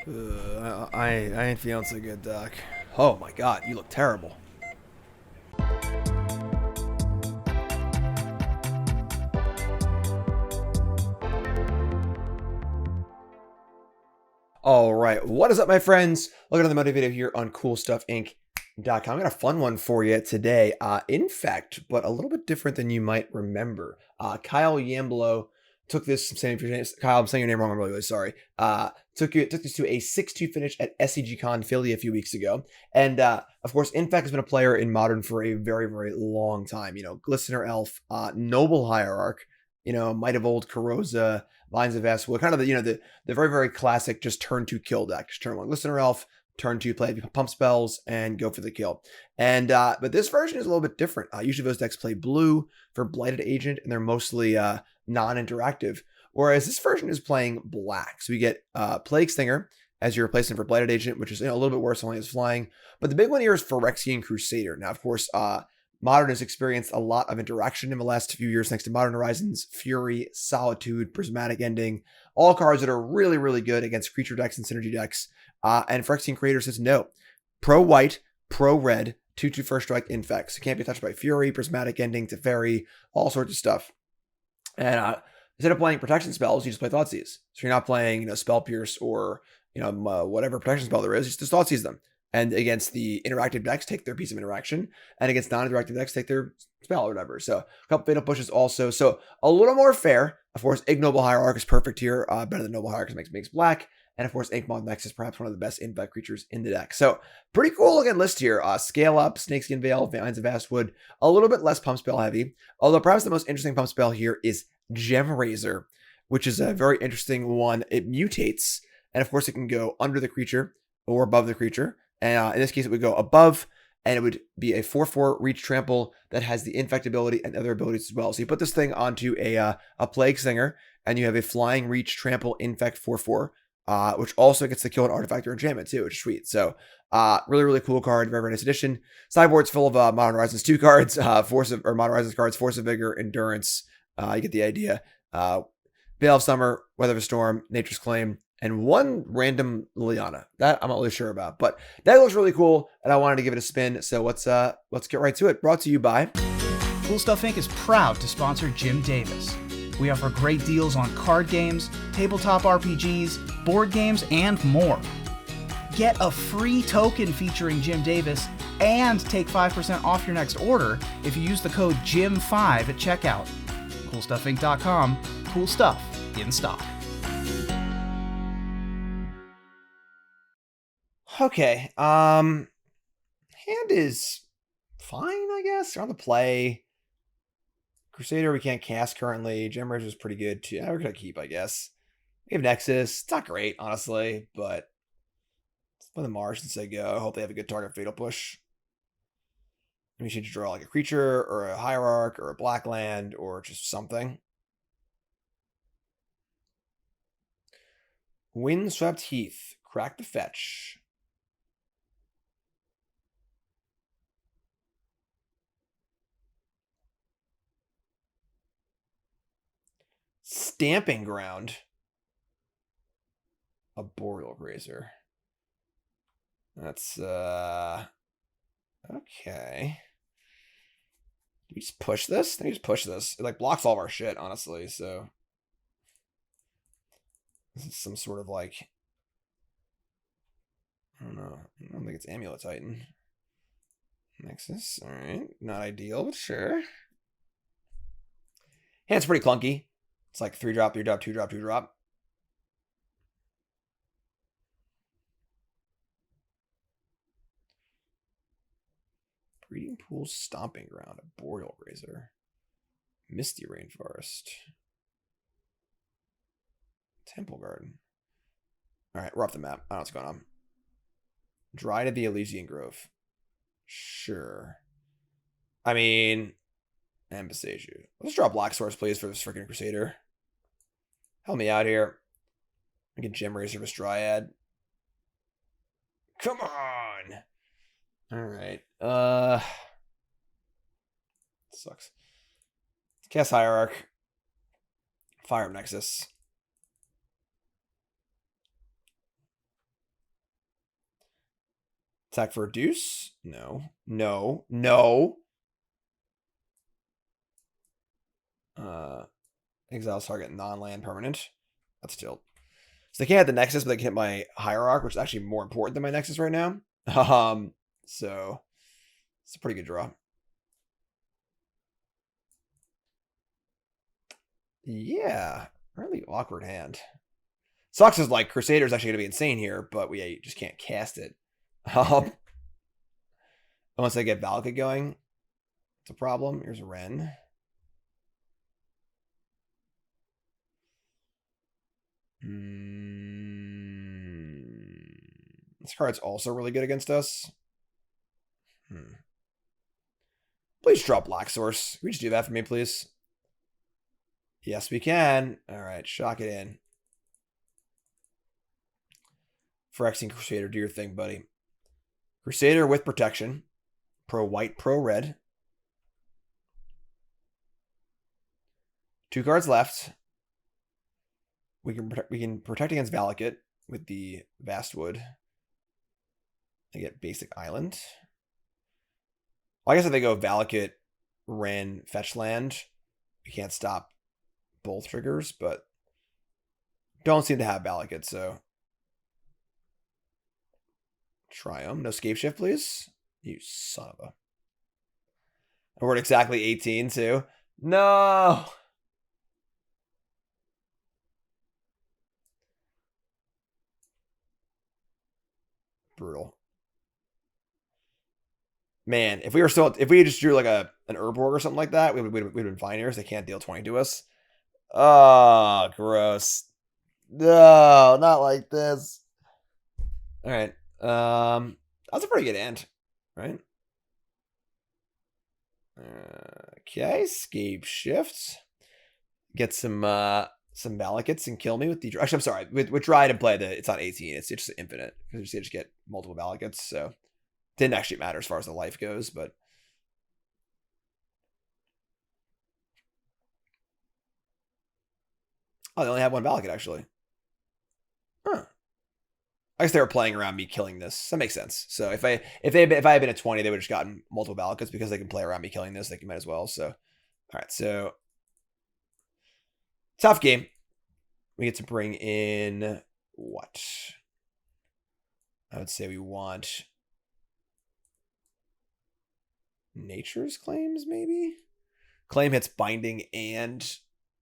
I ain't feeling so good, Doc. Oh my god, you look terrible. Alright, what is up, my friends? Look at another video here on CoolStuffInc.com. I got a fun one for you today. Infect, but a little bit different than you might remember. Kyle Yamblo took this. Kyle, I'm saying your name wrong. I'm really sorry. Took this to a 6-2 finish at SCGCon Philly a few weeks ago. And of course, Infect has been a player in Modern for a very, very long time. You know, Glistener Elf, Ignoble Hierarch, you know, Might of Old Krosa, Vines of Vastwood, kind of the very, very classic just turn 2 kill deck. Just turn 1 Glistener Elf, turn 2 play pump spells, and go for the kill. And but this version is a little bit different. Usually those decks play blue for Blighted Agent, and they're mostly non-interactive. Whereas this version is playing black. So we get Plague Stinger as your replacement for Blighted Agent, which is a little bit worse, only as flying. But the big one here is Phyrexian Crusader. Now, of course, Modern has experienced a lot of interaction in the last few years thanks to Modern Horizons, Fury, Solitude, Prismatic Ending, all cards that are really, really good against creature decks and synergy decks. And Phyrexian Creator says no. Pro-white, pro-red, 2/2 first strike infects. It can't be touched by Fury, Prismatic Ending, Teferi, all sorts of stuff. And instead of playing protection spells, you just play Thoughtseize. So you're not playing, Spell Pierce or, whatever protection spell there is. You just Thoughtseize them. And against the interactive decks, take their piece of interaction. And against non-interactive decks, take their spell or whatever. So a couple fatal pushes also. So a little more fair. Of course, Ignoble Hierarch is perfect here. Better than Noble Hierarch because it makes black. And of course, Inkmoth Nexus, perhaps one of the best infect creatures in the deck. So pretty cool looking list here. Scale up, Snakeskin Veil, Vines of Vastwood. A little bit less pump spell heavy. Although perhaps the most interesting pump spell here is Gemrazer, which is a very interesting one. It mutates. And of course, it can go under the creature or above the creature. And in this case, it would go above, and it would be a 4/4 reach trample that has the infect ability and other abilities as well. So you put this thing onto a Plague Stinger, and you have a flying reach trample infect 4/4, which also gets the kill an artifact or enchantment too, which is sweet. So really, really cool card, very, very nice addition. Sideboard's full of Modern Horizons 2 cards, Modern Horizons cards, Force of Vigor, Endurance. You get the idea. Veil of Summer, Weather of a Storm, Nature's Claim, and one random Liliana. That I'm not really sure about, but that looks really cool, and I wanted to give it a spin. So let's get right to it. Brought to you by Cool Stuff Inc. is proud to sponsor Jim Davis. We offer great deals on card games, tabletop RPGs, board games, and more. Get a free token featuring Jim Davis and take 5% off your next order if you use the code JIM5 at checkout. CoolStuffInc.com. Cool stuff in stock. Okay. Hand is fine, I guess. We're on the play. Crusader we can't cast currently. Gemrazer is pretty good too. We're gonna keep, I guess. We have Nexus. It's not great, honestly, but let's play the Marsh and say go. I hope they have a good target fatal push. Maybe should draw like a creature or a hierarch or a black land or just something. Windswept Heath. Crack the fetch. Stamping Ground. A Boreal Grazer. That's okay. Do we just push this? I think we just push this. It like blocks all of our shit, honestly, so this is some sort of like, I don't know. I don't think it's Amulet Titan. Nexus, alright. Not ideal, but sure. Hand's pretty clunky. It's like 3-drop, 3-drop, 2-drop, 2-drop. Breeding Pool, Stomping Ground, a Boreal Grazer, Misty Rainforest, Temple Garden. Alright, we're off the map. I don't know what's going on. Dry to the Elysian Grove. Sure. I mean, and Boseiju. Let's draw Black Source, please, for this freaking Crusader. Help me out here. I get Gemrazer vs Dryad. Come on. Alright. Sucks. Cast Hierarch. Fire up Nexus. Attack for a deuce? No. No. No. Exiles target non-land permanent. That's still. So they can't hit the Nexus, but they can hit my Hierarch, which is actually more important than my Nexus right now. So it's a pretty good draw. Yeah, really awkward hand. Sucks is like Crusader's actually gonna be insane here, but we just can't cast it. Once I get Valakut going, it's a problem. Here's a Wren. This card's also really good against us. Please drop Black Source. Can we just do that for me, please? Yes, we can. All right, shock it in. Phyrexian Crusader, do your thing, buddy. Crusader with protection. Pro white, pro red. 2 cards left. We can protect against Valakut with the Vastwood. I get basic island. Well, I guess if they go Valakut, Wren, fetch land, we can't stop both triggers, but don't seem to have Valakut, so try them. No Scape Shift, please. You son of a. We're at exactly 18 too. No. Brutal. Man, if we just drew like an Urborg or something like that, we'd have been fine here. They can't deal 20 to us. Oh, gross. No, not like this. All right. That's a pretty good hand, right? Okay, Scape Shift. Get some Valakuts and kill me with the. Actually, I'm sorry. With Dryad and play, it's not 18. It's just infinite because you just get multiple Valakuts. So didn't actually matter as far as the life goes, but. Oh, they only have 1 Valakut actually. Huh. I guess they were playing around me killing this. That makes sense. So if I had been at 20, they would have just gotten multiple Valakuts because they can play around me killing this. They might as well. So, all right. So tough game. We get to bring in what? I would say we want Nature's Claims, maybe? Claim hits Binding and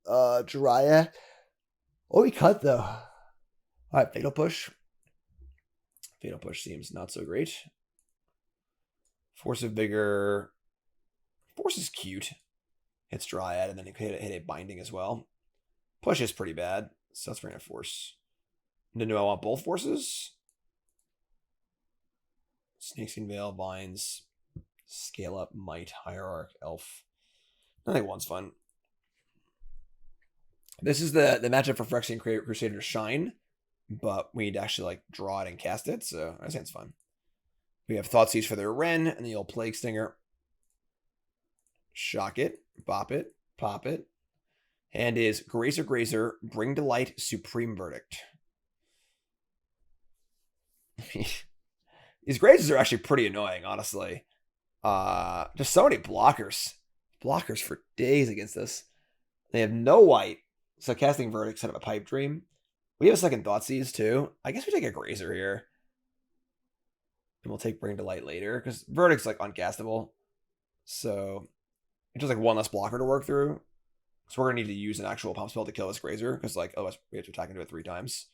Jiraiya. Oh, we cut though. All right, Fatal Push. Fatal Push seems not so great. Force of Vigor. Force is cute. Hits Dryad, and then it hit a Binding as well. Push is pretty bad, so let's bring in Force. Do I want both Forces? Snakeskin Veil, Vines, Scale Up, Might, Hierarch, Elf. I think one's fun. This is the matchup for Phyrexian Crusader to shine, but we need to actually like draw it and cast it, so I think it's fun. We have Thoughtseize for their Wren and the old Plague Stinger. Shock it, bop it, pop it. And is Grazer, Bring to Light, Supreme Verdict. These Grazers are actually pretty annoying, honestly. Just so many blockers. Blockers for days against this. They have no white, so casting Verdict set up a Pipe Dream. We have a second Thoughtseize too. I guess we take a Grazer here. And we'll take Bring to Light later, because Verdict's like uncastable. So it's just like one less blocker to work through. So we're gonna need to use an actual pump spell to kill this Grazer, because like otherwise we have to attack into it 3 times.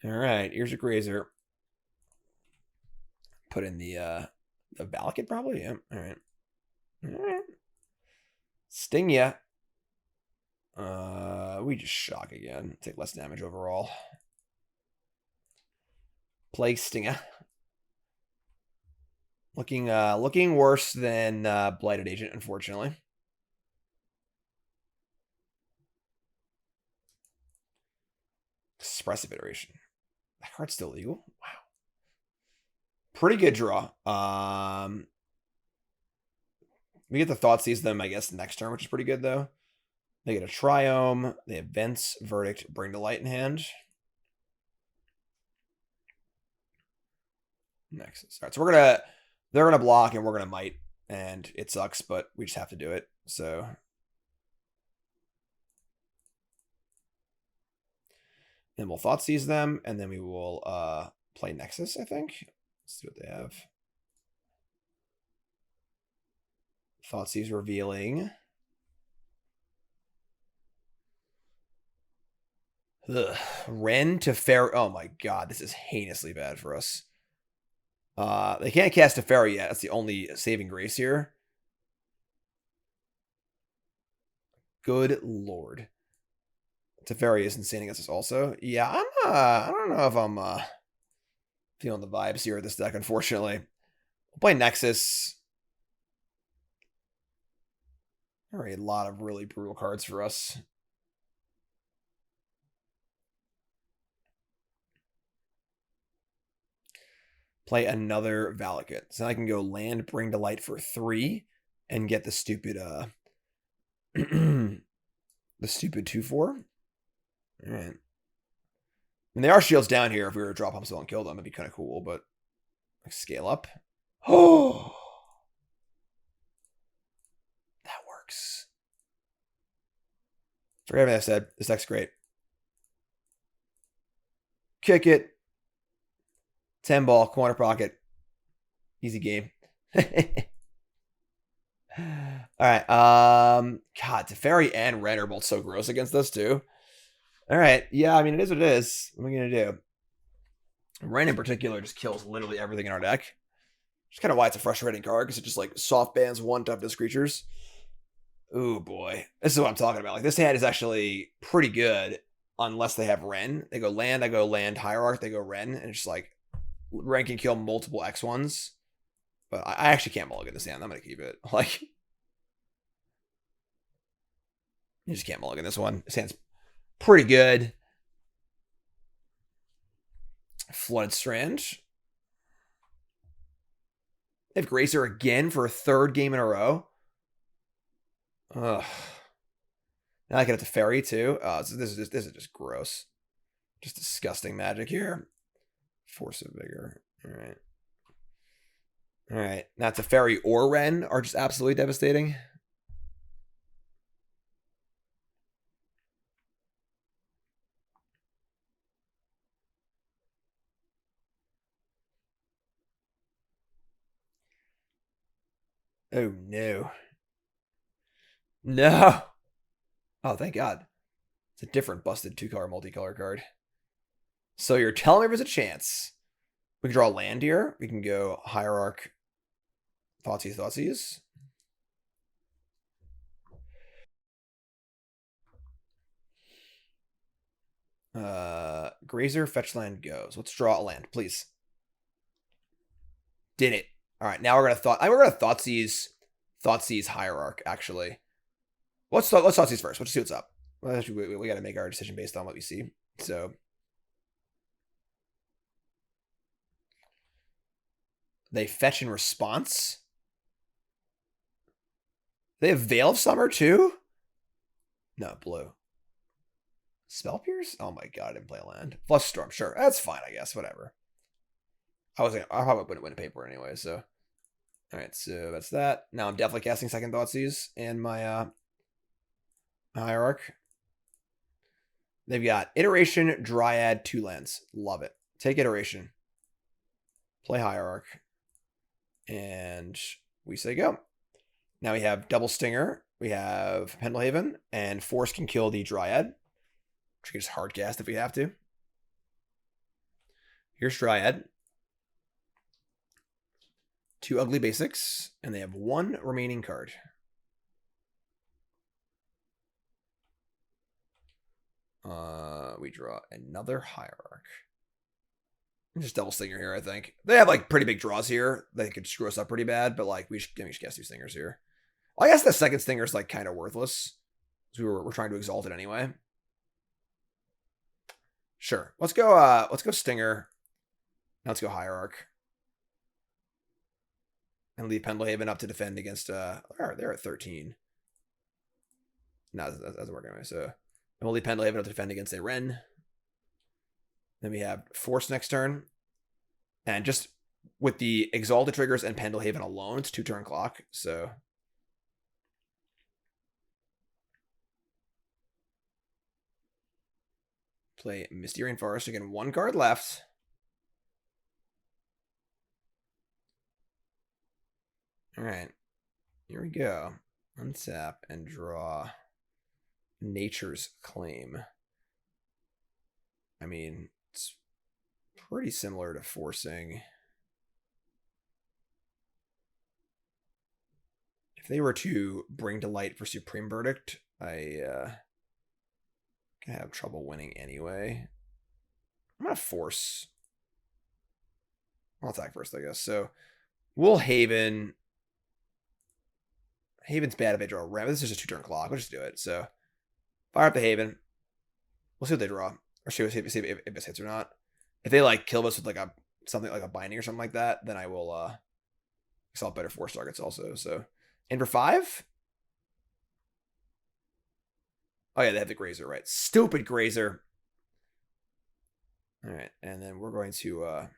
All right, here's a Grazer. Put in the Valakut probably. Yeah. All right. All right. Sting ya. We just shock again. Take less damage overall. Plague Stinger. Looking worse than Blighted Agent, unfortunately. Expressive Iteration. That card's still legal? Wow. Pretty good draw. We get the Thoughtseize them, I guess, next turn, which is pretty good, though. They get a Triome. They have Vents, Verdict, Bring to Light in hand. Nexus. All right, so they're gonna block and we're gonna Might, and it sucks, but we just have to do it. So then we'll Thoughtseize them, and then we will play Nexus, I think. Let's see what they have. Thoughtseize revealing. Ugh. Ren to Fair. Oh my god, this is heinously bad for us. They can't cast a Teferi yet. That's the only saving grace here. Good lord. Teferi is insane against us also. Yeah, I don't know if I'm feeling the vibes here with this deck, unfortunately. We'll play Nexus. There are a lot of really brutal cards for us. Play another Valakut. So I can go land, Bring to Light for 3, and get the stupid the stupid 2/4. All right. And there are shields down here. If we were to drop Humspell and kill them, it'd be kind of cool, but like scale up. Oh, that works. Forget everything I said. This deck's great. Kick it. 10 ball, corner pocket. Easy game. Alright. God, Teferi and Ren are both so gross against us too. Alright. Yeah, I mean, it is what it is. What are we going to do? Ren in particular just kills literally everything in our deck. Which is kind of why it's a frustrating card, because it just like soft bans one toughness creatures. Ooh, boy. This is what I'm talking about. Like, this hand is actually pretty good unless they have Ren. They go land, I go land, Hierarch, they go Ren, and it's just like Ren can kill multiple X1s. But I actually can't mulligan this hand. I'm going to keep it. Like, you just can't mulligan this one. This hand's pretty good. Flooded Strand. They have Grazer again for a 3rd game in a row. Ugh. Now I get it to Fairy too. So this is just gross. Just disgusting magic here. Force of Vigor. Alright. Alright. Now Teferi or Ren are just absolutely devastating. Oh no. No. Oh, thank God. It's a different busted 2-color multicolor card. So you're telling me there's a chance we can draw land here. We can go Hierarch, Thoughtseize. Grazer, fetch land goes. Let's draw a land, please. Did it. All right, now we're gonna Thoughtseize Hierarch, actually. Let's Thoughtseize first. Let's see what's up. Well, actually, we got to make our decision based on what we see. So they fetch in response. They have Veil of Summer too? No, blue. Spell Pierce? Oh my god, I didn't play a land. Flush Storm, sure. That's fine, I guess. Whatever. I probably wouldn't win a paper anyway, so. Alright, so that's that. Now I'm definitely casting second Thoughtseize and my Hierarch. They've got Iteration, Dryad, 2 lands. Love it. Take Iteration. Play Hierarch. And we say go. Now we have Double Stinger. We have Pendelhaven. And Force can kill the Dryad. Which we can just hardcast if we have to. Here's Dryad. 2 ugly basics. And they have 1 remaining card. We draw another Hierarch. Just Double Stinger here, I think. They have like pretty big draws here. They could screw us up pretty bad, but like we should cast 2 Stingers here. Well, I guess the second Stinger is like kind of worthless. So we're trying to exalt it anyway. Sure. Let's go Stinger. Now let's go Hierarch. And leave Pendelhaven up to defend against they're at 13. No, that doesn't work anyway. So we'll leave Pendelhaven to defend against a Wrenn. Then we have Force next turn. And just with the Exalted triggers and Pendelhaven alone, it's 2-turn clock. So play Misty Rainforest. Again, 1 card left. All right. Here we go. Untap and draw Nature's Claim. I mean, it's pretty similar to forcing. If they were to bring to light for Supreme Verdict, I can have trouble winning anyway. I'm going to force. I'll attack first, I guess. So we'll Haven. Haven's bad if they draw a Ram. This is just a 2-turn clock. We'll just do it. So fire up the Haven. We'll see what they draw. Or see if it hits or not. If they like kill us with like something like a binding or something like that, then I will sell better force targets also. So in for 5. Oh yeah, they have the Grazer, right? Stupid Grazer. All right, and then we're going to I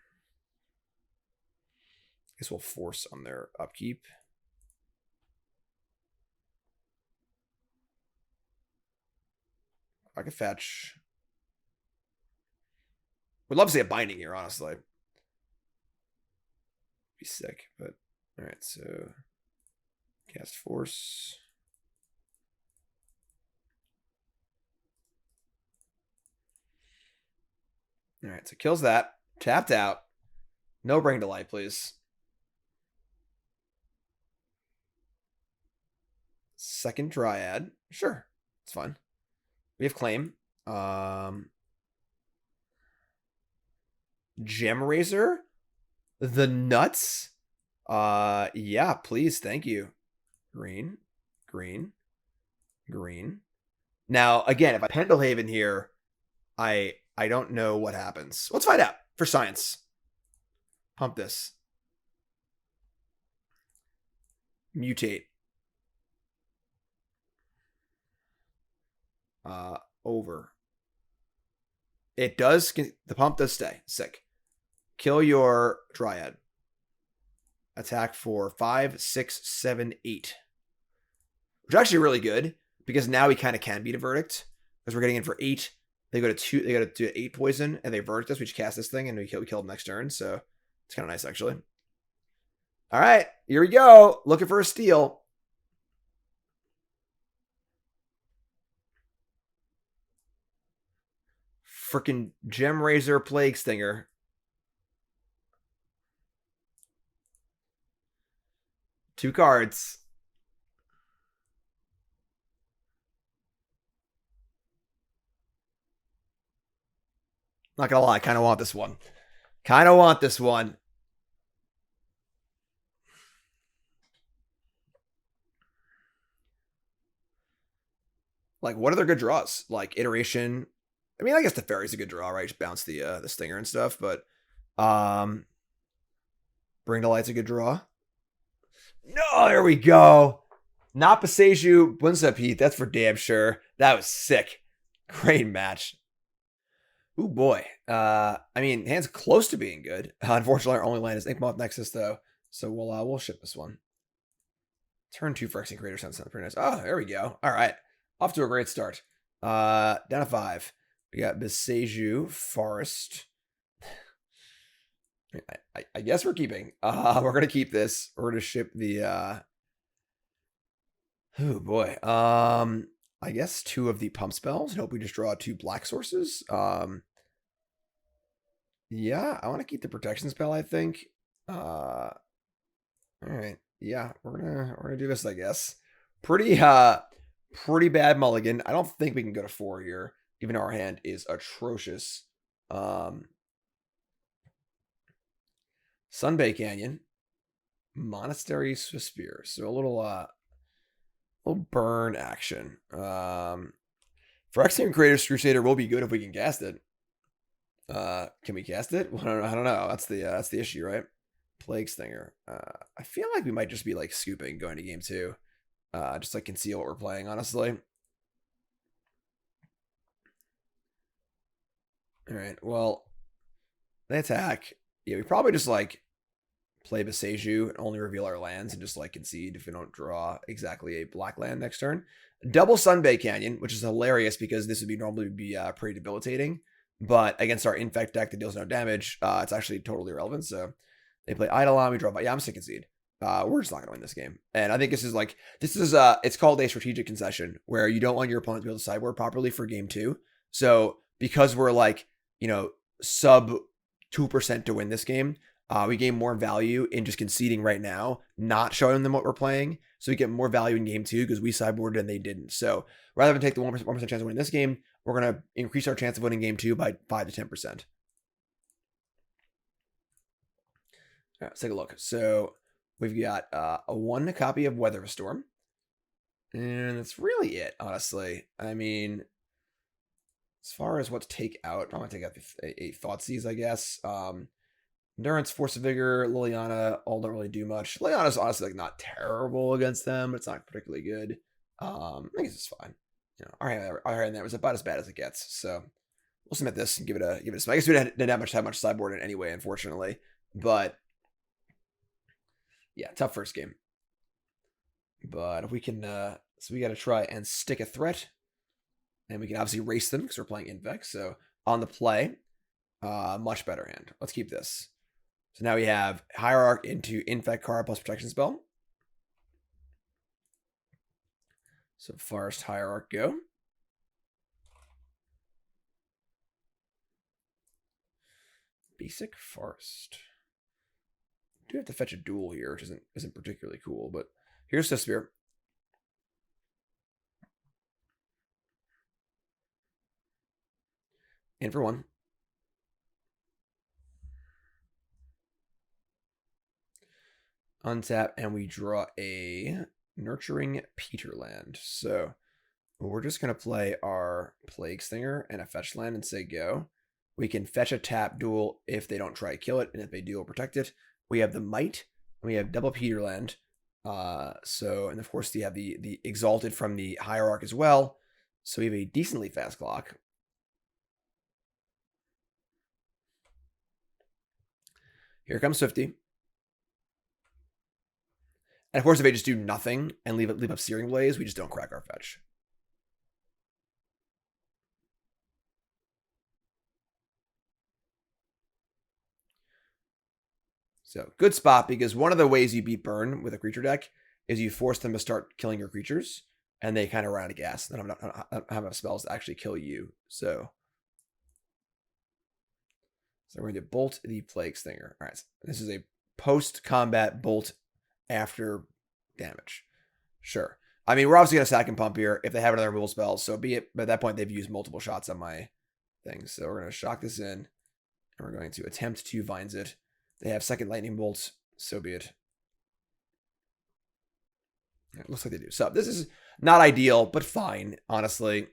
guess we'll force on their upkeep. I could fetch. Would love to see a binding here, honestly. Be sick, but all right. So cast force. All right, so kills that. Tapped out. No bring to light, please. Second Dryad. Sure, it's fine. We have claim. Gemrazer? The nuts? Yeah, please, thank you. Green, green, green. Now, again, if I Pendelhaven here, I don't know what happens. Let's find out for science. Pump this. Mutate. Over. It does, the pump does stay. Sick. Kill your Dryad. Attack for 5, 6, 7, 8. Which is actually really good, because now we kind of can beat a verdict. Because we're getting in for 8. They go to 2, they go to do 8 poison, and they verdict us. We just cast this thing, and we kill them next turn. So it's kind of nice, actually. All right, here we go. Looking for a steal. Freaking Gemrazer Plague Stinger. Two cards. Not gonna lie, I kind of want this one. Kind of want this one. Like, what are their good draws? Like, Iteration. I mean, I guess the Fairy's a good draw, right? Just bounce the Stinger and stuff, but Bring to Light's a good draw. No, there we go. Not Boseiju, Bunsa Pete. That's for damn sure. That was sick. Great match. Ooh, boy. I mean, hand's close to being good. Unfortunately, our only land is Inkmoth Nexus, though. So we'll ship this one. Turn 2 Phyrexian Crusader sounds pretty nice. Oh, there we go. All right. Off to a great start. Down to 5. We got Boseiju, Forest. I guess we're keeping. We're going to keep this. We're going to ship the... Oh, boy. I guess 2 of the pump spells. Hope we just draw 2 black sources. Yeah, I want to keep the protection spell, I think. All right. Yeah, we're gonna do this, I guess. Pretty bad mulligan. I don't think we can go to 4 here, even though our hand is atrocious. Sunbay Canyon, Monastery Swiftspear. So a little burn action. Phyrexian Crusader will be good if we can cast it. Can we cast it? I don't know. That's the issue, right? Plague Stinger. I feel like we might just be like scooping going to game 2. Just like conceal what we're playing, honestly. All right. Well, they attack. Yeah, we probably just like play Boseiju and only reveal our lands and just like concede if we don't draw exactly a black land next turn. Double Sunbay Canyon, which is hilarious because this would be normally be pretty debilitating, but against our Infect deck that deals no damage, it's actually totally irrelevant. So they play Eidolon, we draw. Yeah, I'm sick concede. We're just not gonna win this game, and I think this is it's called a strategic concession where you don't want your opponent to be able to sideboard properly for game 2. So because we're like sub 2% to win this game, we gain more value in just conceding right now, not showing them what we're playing. So we get more value in game 2 because we sideboarded and they didn't. So rather than take the 1% chance of winning this game, we're going to increase our chance of winning game 2 by 5 to 10%. All right, let's take a look. So we've got a 1 copy of Weather Storm. And that's really it, honestly. I mean, as far as what to take out, I'm going to take out a Thoughtseize, I guess. Endurance, Force of Vigor, Liliana all don't really do much. Liliana's honestly like not terrible against them, but it's not particularly good. I think it's just fine. Our hand there was about as bad as it gets. So we'll submit this and give it a smell. I guess we didn't have much sideboard in anyway, unfortunately. But yeah, tough first game. But if we can, so we got to try and stick a threat, and we can obviously race them because we're playing Infect. So on the play, much better hand. Let's keep this. So now we have Hierarch into Infect card plus protection spell. So Forest Hierarch go. Basic Forest. Do have to fetch a duel here, which isn't particularly cool, but here's the Spear. In for 1. Untap, and we draw a Nurturing Peatland. So we're just going to play our Plague Stinger and a fetch land and say go. We can fetch a tap duel if they don't try to kill it, and if they do, we'll protect it. We have the Might, and we have double Peatland. And of course, we have the Exalted from the Hierarch as well. So we have a decently fast clock. Here comes Swifty. And of course, if they just do nothing and leave up Searing Blaze, we just don't crack our fetch. So good spot, because one of the ways you beat burn with a creature deck is you force them to start killing your creatures, and they kind of run out of gas. Then I don't have enough spells to actually kill you. So we're going to bolt the Plague Stinger. All right, this is a post-combat bolt after damage. Sure. I mean, we're obviously going to sack and pump here. If they have another removal spell, so be it. But at that point, they've used multiple shots on my thing. So we're going to shock this in, and we're going to attempt to Vines it. They have second lightning bolts, so be it. It looks like they do. So this is not ideal, but fine, honestly.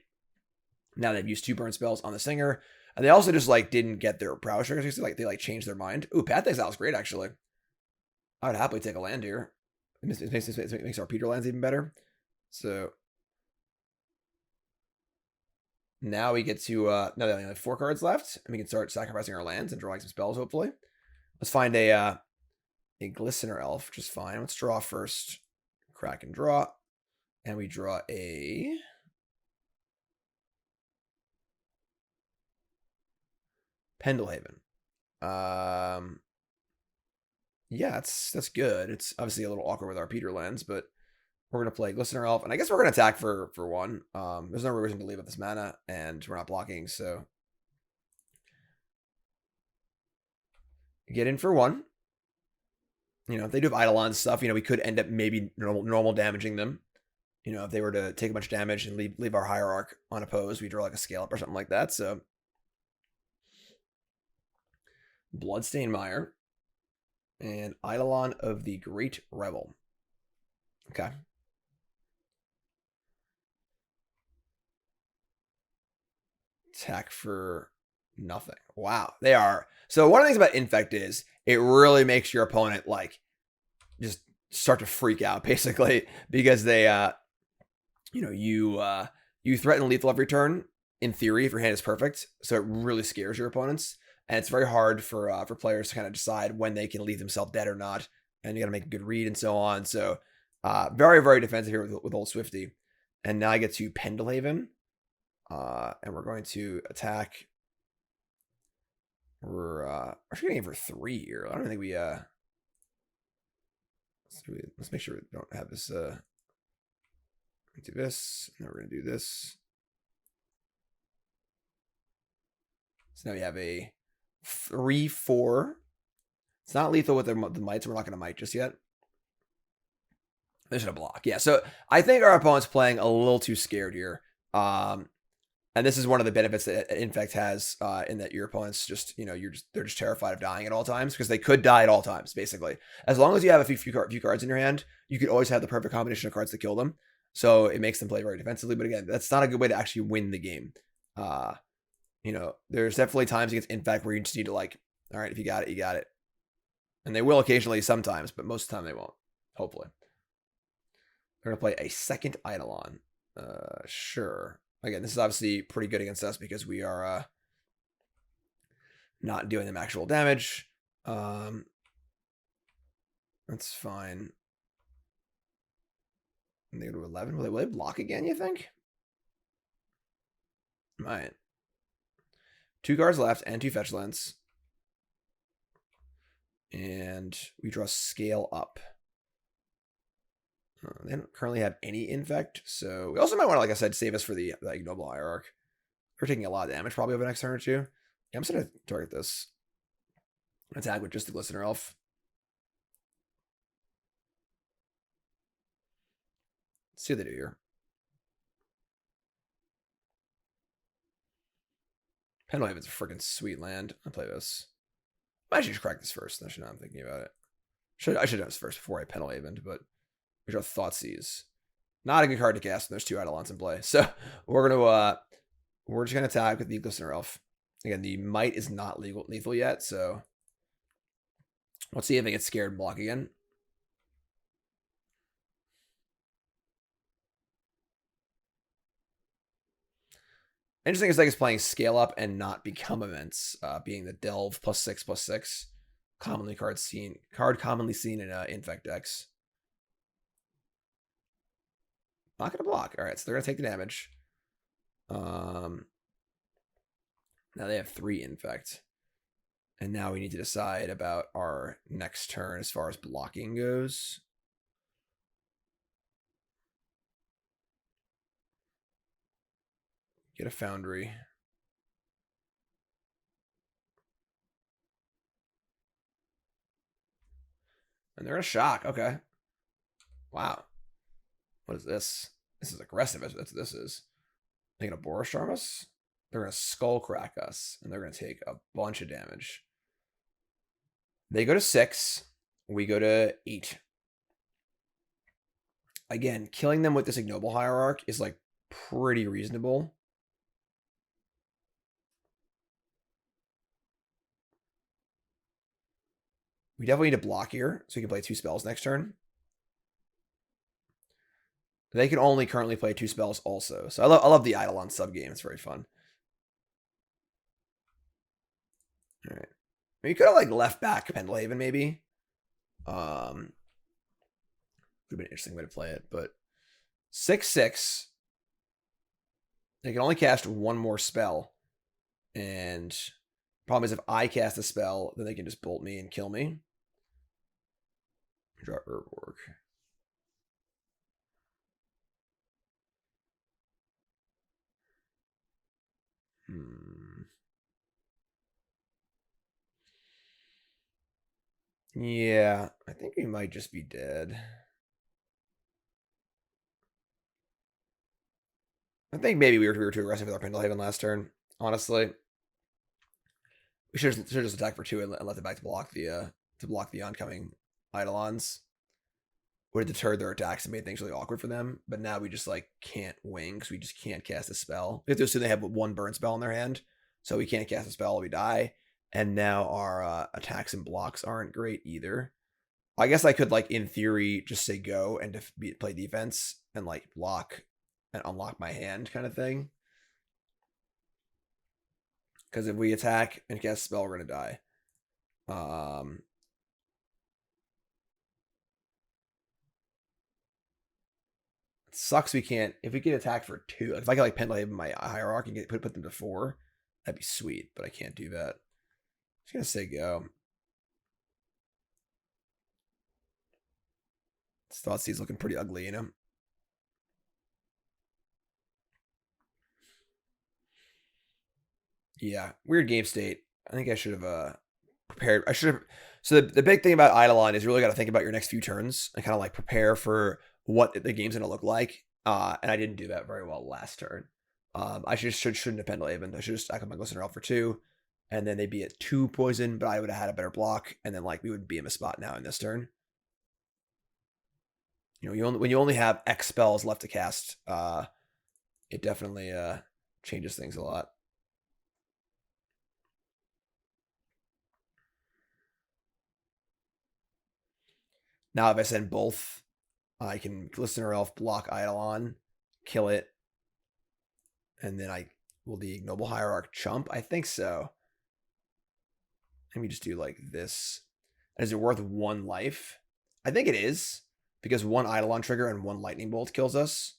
Now they've used 2 burn spells on the Singer. And they also just like didn't get their prowess triggers. They changed their mind. Ooh, Path Exile is great, actually. I would happily take a land here. It makes our Peatlands even better. So now we get to now they only have 4 cards left, and we can start sacrificing our lands and drawing some spells, hopefully. Let's find a Glistener Elf, which is fine. Let's draw first. Crack and draw. And we draw a Pendelhaven. Yeah, that's good. It's obviously a little awkward with our Peatlands, but we're going to play Glistener Elf. And I guess we're going to attack for 1. There's no reason to leave up this mana, and we're not blocking, so get in for 1. If they do have Eidolon stuff, we could end up maybe normal damaging them. If they were to take a bunch of damage and leave our Hierarch unopposed, we draw like a Scale Up or something like that. So Bloodstained Mire and Eidolon of the Great Revel. Okay. Attack for nothing. Wow. They are. So one of the things about Infect is it really makes your opponent just start to freak out, basically, because they you threaten lethal every turn, in theory, if your hand is perfect. So it really scares your opponents. And it's very hard for players to kind of decide when they can leave themselves dead or not. And you got to make a good read and so on. So very, very defensive here with Old Swifty. And now I get to Pendelhaven. And we're going to attack. We're actually getting for 3 here. I don't think we let's make sure we don't have this do this, and then we're gonna do this. So now we have a 3/4. It's not lethal with the mites, so we're not gonna mite just yet. There's a block. Yeah, so I think our opponent's playing a little too scared here. And this is one of the benefits that Infect has in that your opponents just, they're just terrified of dying at all times because they could die at all times, basically. As long as you have a few cards in your hand, you could always have the perfect combination of cards to kill them. So it makes them play very defensively. But again, that's not a good way to actually win the game. There's definitely times against Infect where you just need to all right, if you got it, you got it. And they will occasionally sometimes, but most of the time they won't, hopefully. They're going to play a second Eidolon. Sure. Again, this is obviously pretty good against us because we are not doing them actual damage. That's fine. And they go to 11. Will they block again, you think? Right. 2 cards left and 2 fetch lands. And we draw Scale Up. They don't currently have any Infect, so we also might want to, like I said, save us for the Ignoble Hierarch. We're taking a lot of damage probably over the next turn or two. Yeah, I'm just going to target this. Attack with just the Glistener Elf. Let's see what they do here. Pendelhaven's a freaking sweet land. I'll play this. I should just crack this first. That's not I'm thinking about it. I should have done this first before I Pendelhaven, but we draw Thoughtseize. Not a good card to cast when there's 2 Eidolons in play. So we're just gonna attack with the Glistener Elf. Again, the Might is not lethal yet, so let's see if it gets scared and block again. Interesting is it's playing Scale Up and not Become Events, being the Delve +6/+6. Card commonly seen in Infect decks. Not gonna block. All right, so they're gonna take the damage. Now they have 3 Infect, and now we need to decide about our next turn as far as blocking goes. Get a Foundry. And they're gonna shock. Okay. Wow. What is this? This is aggressive. That's what this is. They're going to Boros Charm us. They're going to Skull Crack us. And they're going to take a bunch of damage. They go to 6. We go to 8. Again, killing them with this Ignoble Hierarch is pretty reasonable. We definitely need to block here so we can play 2 spells next turn. They can only currently play 2 spells also. So I love the Eidolon sub-game. It's very fun. All right. You could have left back Pendelhaven maybe. Would have been an interesting way to play it, but 6/6. They can only cast 1 more spell. And problem is if I cast a spell, then they can just bolt me and kill me. Draw Urborg. Yeah, I think we might just be dead. I think maybe we were too aggressive with our Pendelhaven last turn. Honestly, we should just attack for 2 and let them back to block the oncoming Eidolons. Would have deterred their attacks and made things really awkward for them. But now we just can't wing because we just can't cast a spell. We have to assume they have 1 burn spell in their hand, so we can't cast a spell. We die. And now our attacks and blocks aren't great either. I guess I could in theory just say go and play defense and block and unlock my hand kind of thing. Because if we attack and cast a spell, we're going to die. It sucks we can't. If we get attacked for 2, if I could like Pendelhaven my Hierarch and put them to 4, that'd be sweet. But I can't do that. I'm just going to say go. This Thoughtseize looking pretty ugly, you know? Yeah, weird game state. I think I should have prepared. I should have. So the big thing about Eidolon is you really got to think about your next few turns and kind of like prepare for what the game's going to look like. And I didn't do that very well last turn. I shouldn't have Pendelhaven. I should just stack up my Glistener Elf for 2, and then they'd be at 2 poison, but I would have had a better block, and then like we would be in a spot now in this turn. You know, when you only have X spells left to cast, it definitely changes things a lot. Now, if I send both, I can Glistener Elf, block Eidolon, kill it, and then I will the Ignoble Hierarch chump. I think so. Let me just do like this. Is it worth 1 life? I think it is, because 1 Eidolon trigger and 1 Lightning Bolt kills us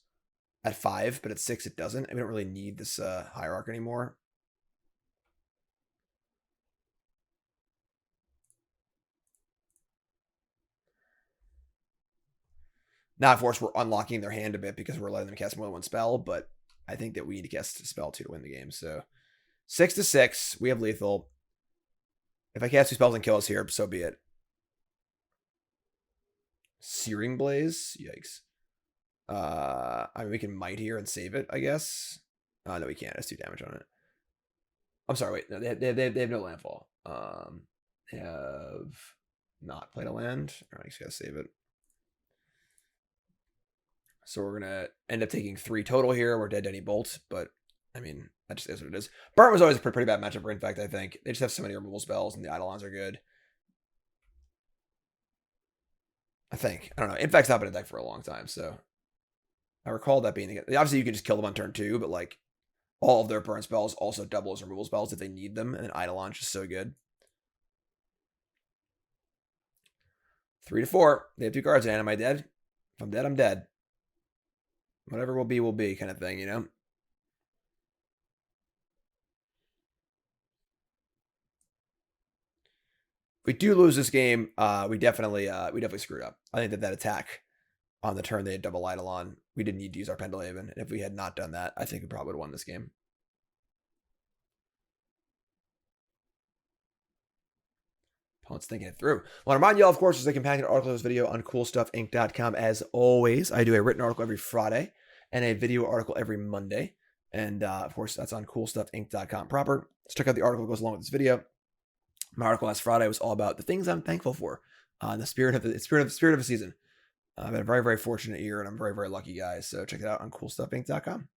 at 5, but at 6 it doesn't. We don't really need this Hierarch anymore. Now, of course, we're unlocking their hand a bit because we're letting them cast more than 1 spell, but I think that we need to cast a spell 2 to win the game. So 6 to 6, we have lethal. If I cast 2 spells and kill us here, so be it. Searing Blaze? Yikes. I mean, we can Might here and save it, I guess. No, we can't. That's 2 damage on it. I'm sorry, wait. No, they have no landfall. They have not played a land. All right, I just gotta save it. So we're going to end up taking 3 total here. We're dead to any bolt, but I mean, that just is what it is. Burnt was always a pretty bad matchup for Infect, I think. They just have so many removal spells, and the Eidolons are good. I think. I don't know. Infect's not been in deck for a long time, so I recall that being... Obviously, you can just kill them on turn 2, but like all of their burn spells also double as removal spells if they need them, and then Eidolon's just so good. 3 to 4. They have 2 cards in. Am I dead? If I'm dead, I'm dead. Whatever will be kind of thing, you know? If we do lose this game, we definitely screwed up. I think that attack on the turn they had double Eidolon, we didn't need to use our Pendelhaven. And if we had not done that, I think we probably would have won this game. Opponent's thinking it through. I want to remind you all, of course, there's a companion article to this video on CoolStuffInc.com. As always, I do a written article every Friday and a video article every Monday. And of course, that's on CoolStuffInc.com proper. Let's check out the article that goes along with this video. My article last Friday was all about the things I'm thankful for in the spirit of the season. I've had a very, very fortunate year, and I'm very, very lucky, guys. So check it out on CoolStuffInc.com.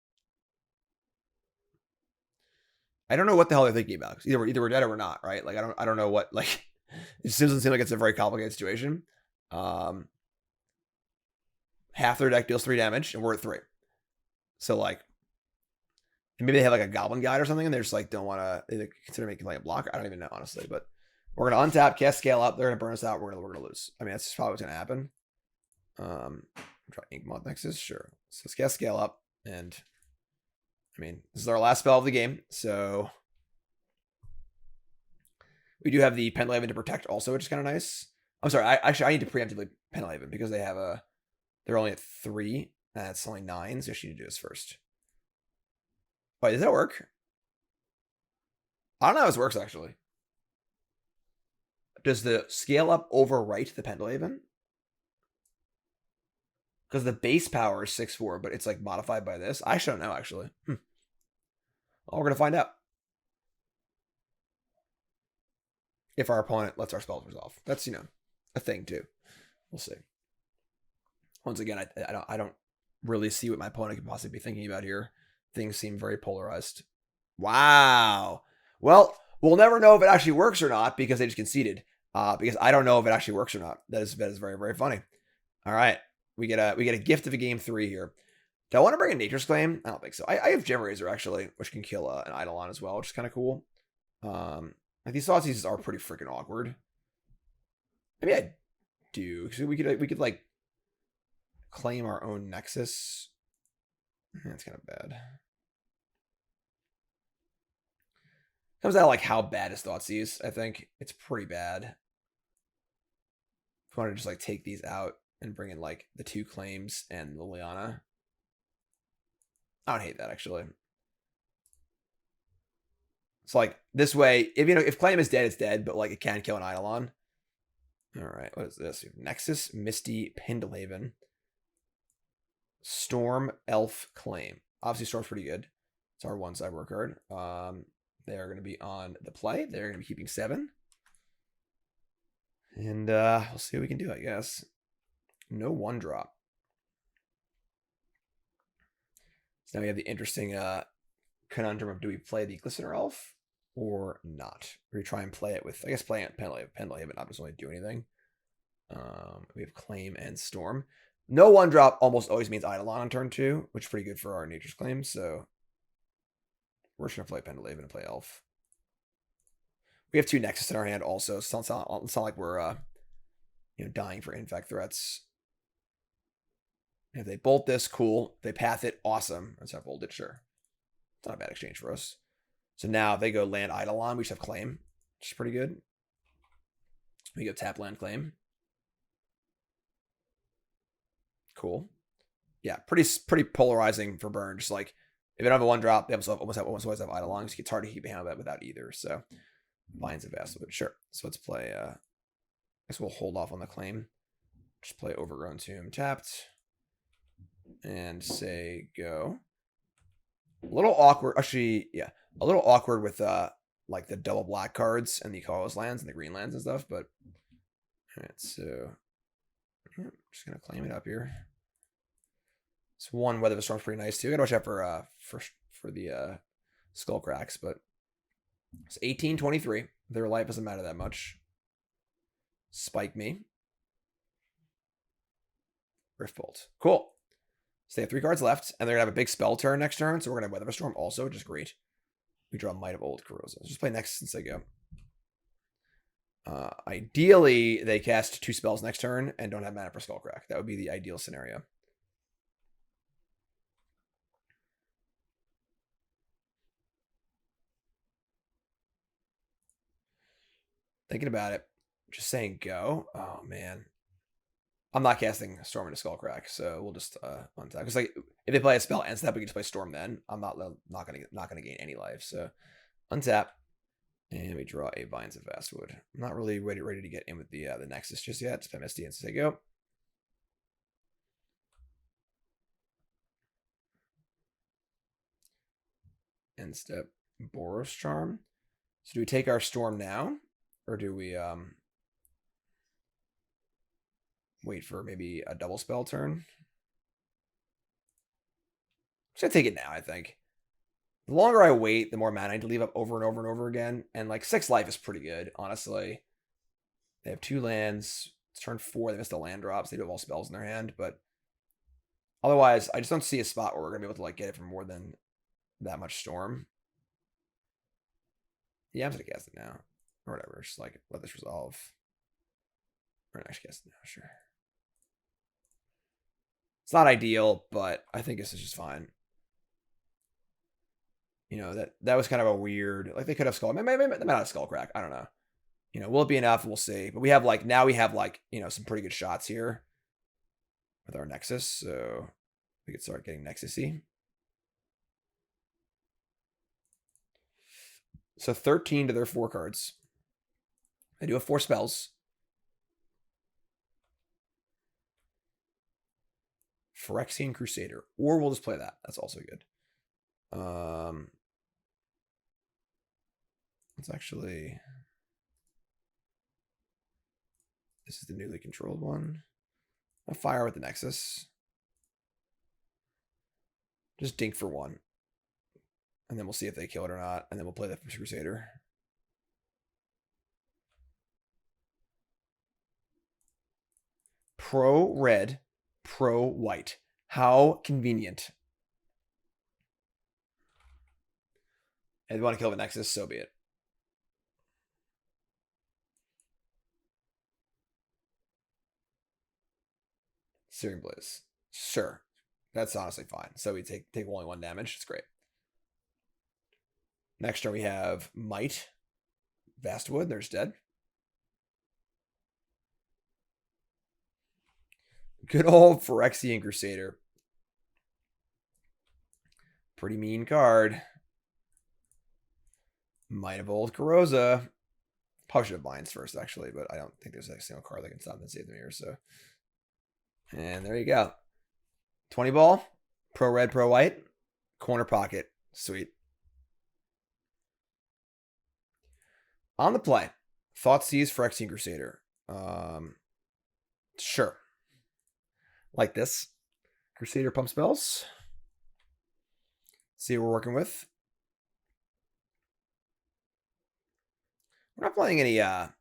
I don't know what the hell they're thinking about. Either we're dead or we're not, right? Like I don't know what like. It just doesn't seem like it's a very complicated situation. Half their deck deals 3 damage, and we're at 3. So like, maybe they have like a Goblin Guide or something, and they just like don't want to consider making like a block. I don't even know, honestly. But we're gonna untap, cast Scale Up. They're gonna burn us out. We're gonna lose. I mean, that's probably what's gonna happen. Try Inkmoth Nexus, sure. So let's cast Scale Up, and I mean, this is our last spell of the game, so. We do have the Pendelhaven to protect also, which is kind of nice. I'm sorry, I need to preemptively Pendelhaven because they have they're only at 3. That's only 9, so I should need to do this first. Wait, does that work? I don't know how this works, actually. Does the Scale Up overwrite the Pendelhaven? Because the base power is 6/4, but it's like modified by this. I don't know, actually. Well, we're going to find out. If our opponent lets our spells resolve. That's, you know, a thing too. We'll see. Once again, I don't really see what my opponent could possibly be thinking about here. Things seem very polarized. Wow. Well, we'll never know if it actually works or not because they just conceded. Because I don't know if it actually works or not. That is very, very funny. All right. We get a gift of a game 3 here. Do I want to bring a Nature's Claim? I don't think so. I have Gemrazer actually, which can kill an Eidolon as well, which is kind of cool. Like these Thoughtseizes are pretty freaking awkward. Maybe I do, because we could like claim our own Nexus. That's kind of bad. Comes out like how bad is Thoughtseize, I think. It's pretty bad. If you want to just like take these out and bring in like the 2 claims and Liliana. I would hate that actually. It's like this way, if claim is dead, it's dead, but like it can kill an Eidolon. Alright, what is this? Nexus, Misty, Pendelhaven. Storm, Elf, Claim. Obviously Storm's pretty good. It's our 1 sideboard card. They are going to be on the play. They're going to be keeping 7. And we'll see what we can do, I guess. No 1-drop. So now we have the interesting conundrum of, do we play the Glistener Elf or not? Or we try and play it with, I guess, playing it Pendelhaven, not just only do anything. We have Claim and Storm. No 1-drop almost always means Eidolon on turn 2, which is pretty good for our Nature's Claim, so we're just going to play Pendelhaven and play Elf. We have 2 Nexus in our hand also, so it's not like we're dying for infect threats. If they bolt this, cool. If they path it, awesome. Let's have voltage, sure. It's not a bad exchange for us. So now if they go land Eidolon, we just have Claim, which is pretty good. We go tap land Claim. Cool. Yeah, pretty polarizing for burn. Just like if they don't have a 1-drop, they almost always have Eidolon. So it's hard to keep behind that without either. So Vines of Vastwood, sure. So let's play. I guess we'll hold off on the Claim. Just play Overgrown Tomb tapped, and say go. A little awkward, actually. Yeah, a little awkward with like the double black cards and the colorless lands and the green lands and stuff. But all right, so yeah, I'm just gonna claim it up here. It's 1 Weather the Storm's pretty nice too. I gotta watch out for the skull cracks, but it's 18-23. Their life doesn't matter that much. Spike me. Riftbolt. Cool. So they have 3 cards left, and they're gonna have a big spell turn next turn, so we're gonna have Weather the Storm also, which is great. We draw Might of Old Krosa. Let's just play next since they go. Ideally, they cast 2 spells next turn and don't have mana for Skullcrack. That would be the ideal scenario. Thinking about it, just saying go. Oh man, I'm not casting Storm into Skullcrack, so we'll just untap. Because like if they play a spell and step, we can just play Storm. Then I'm not gonna gain any life. So untap, and we draw a Vines of Vastwood. I'm not really ready to get in with the Nexus just yet. Just play Misty and say go. End step, Boros Charm. So do we take our Storm now? Or do we wait for maybe a double spell turn? I'm just gonna take it now, I think. The longer I wait, the more mana I need to leave up over and over and over again. And like 6 life is pretty good, honestly. They have 2 lands. It's turn 4. They missed the land drops. They do have all spells in their hand, but otherwise, I just don't see a spot where we're gonna be able to like get it for more than that much Storm. Yeah, I'm just gonna cast it now. Or whatever, just like let this resolve. Or actually cast it now, sure. It's not ideal, but I think this is just fine. You know, that was kind of a weird, like they could have skull, maybe they might have skull crack. I don't know. You know, will it be enough? We'll see. But we have like, now we have like, you know, some pretty good shots here with our Nexus. So we could start getting Nexus-y. So 13 to their 4 cards. I do have 4 spells. Phyrexian Crusader. Or we'll just play that. That's also good. It's actually... This is the newly controlled one. I'll fire with the Nexus. Just dink for 1. And then we'll see if they kill it or not. And then we'll play the Crusader. Pro red, pro white. How convenient. And if you want to kill the Nexus, so be it. Searing Blaze. Sure. That's honestly fine. So we take only 1 damage. It's great. Next turn we have Might. Vastwood. There's dead. Good old Phyrexian Crusader. Pretty mean card. Might of Old Krosa. Probably should have Vines first, actually, but I don't think there's a single card that can stop and save them here, so. And there you go. 20 ball. Pro red, pro white. Corner pocket. Sweet. On the play. Thoughtseize Phyrexian Crusader. Sure. Like this. Crusader pump spells. See what we're working with. We're not playing any not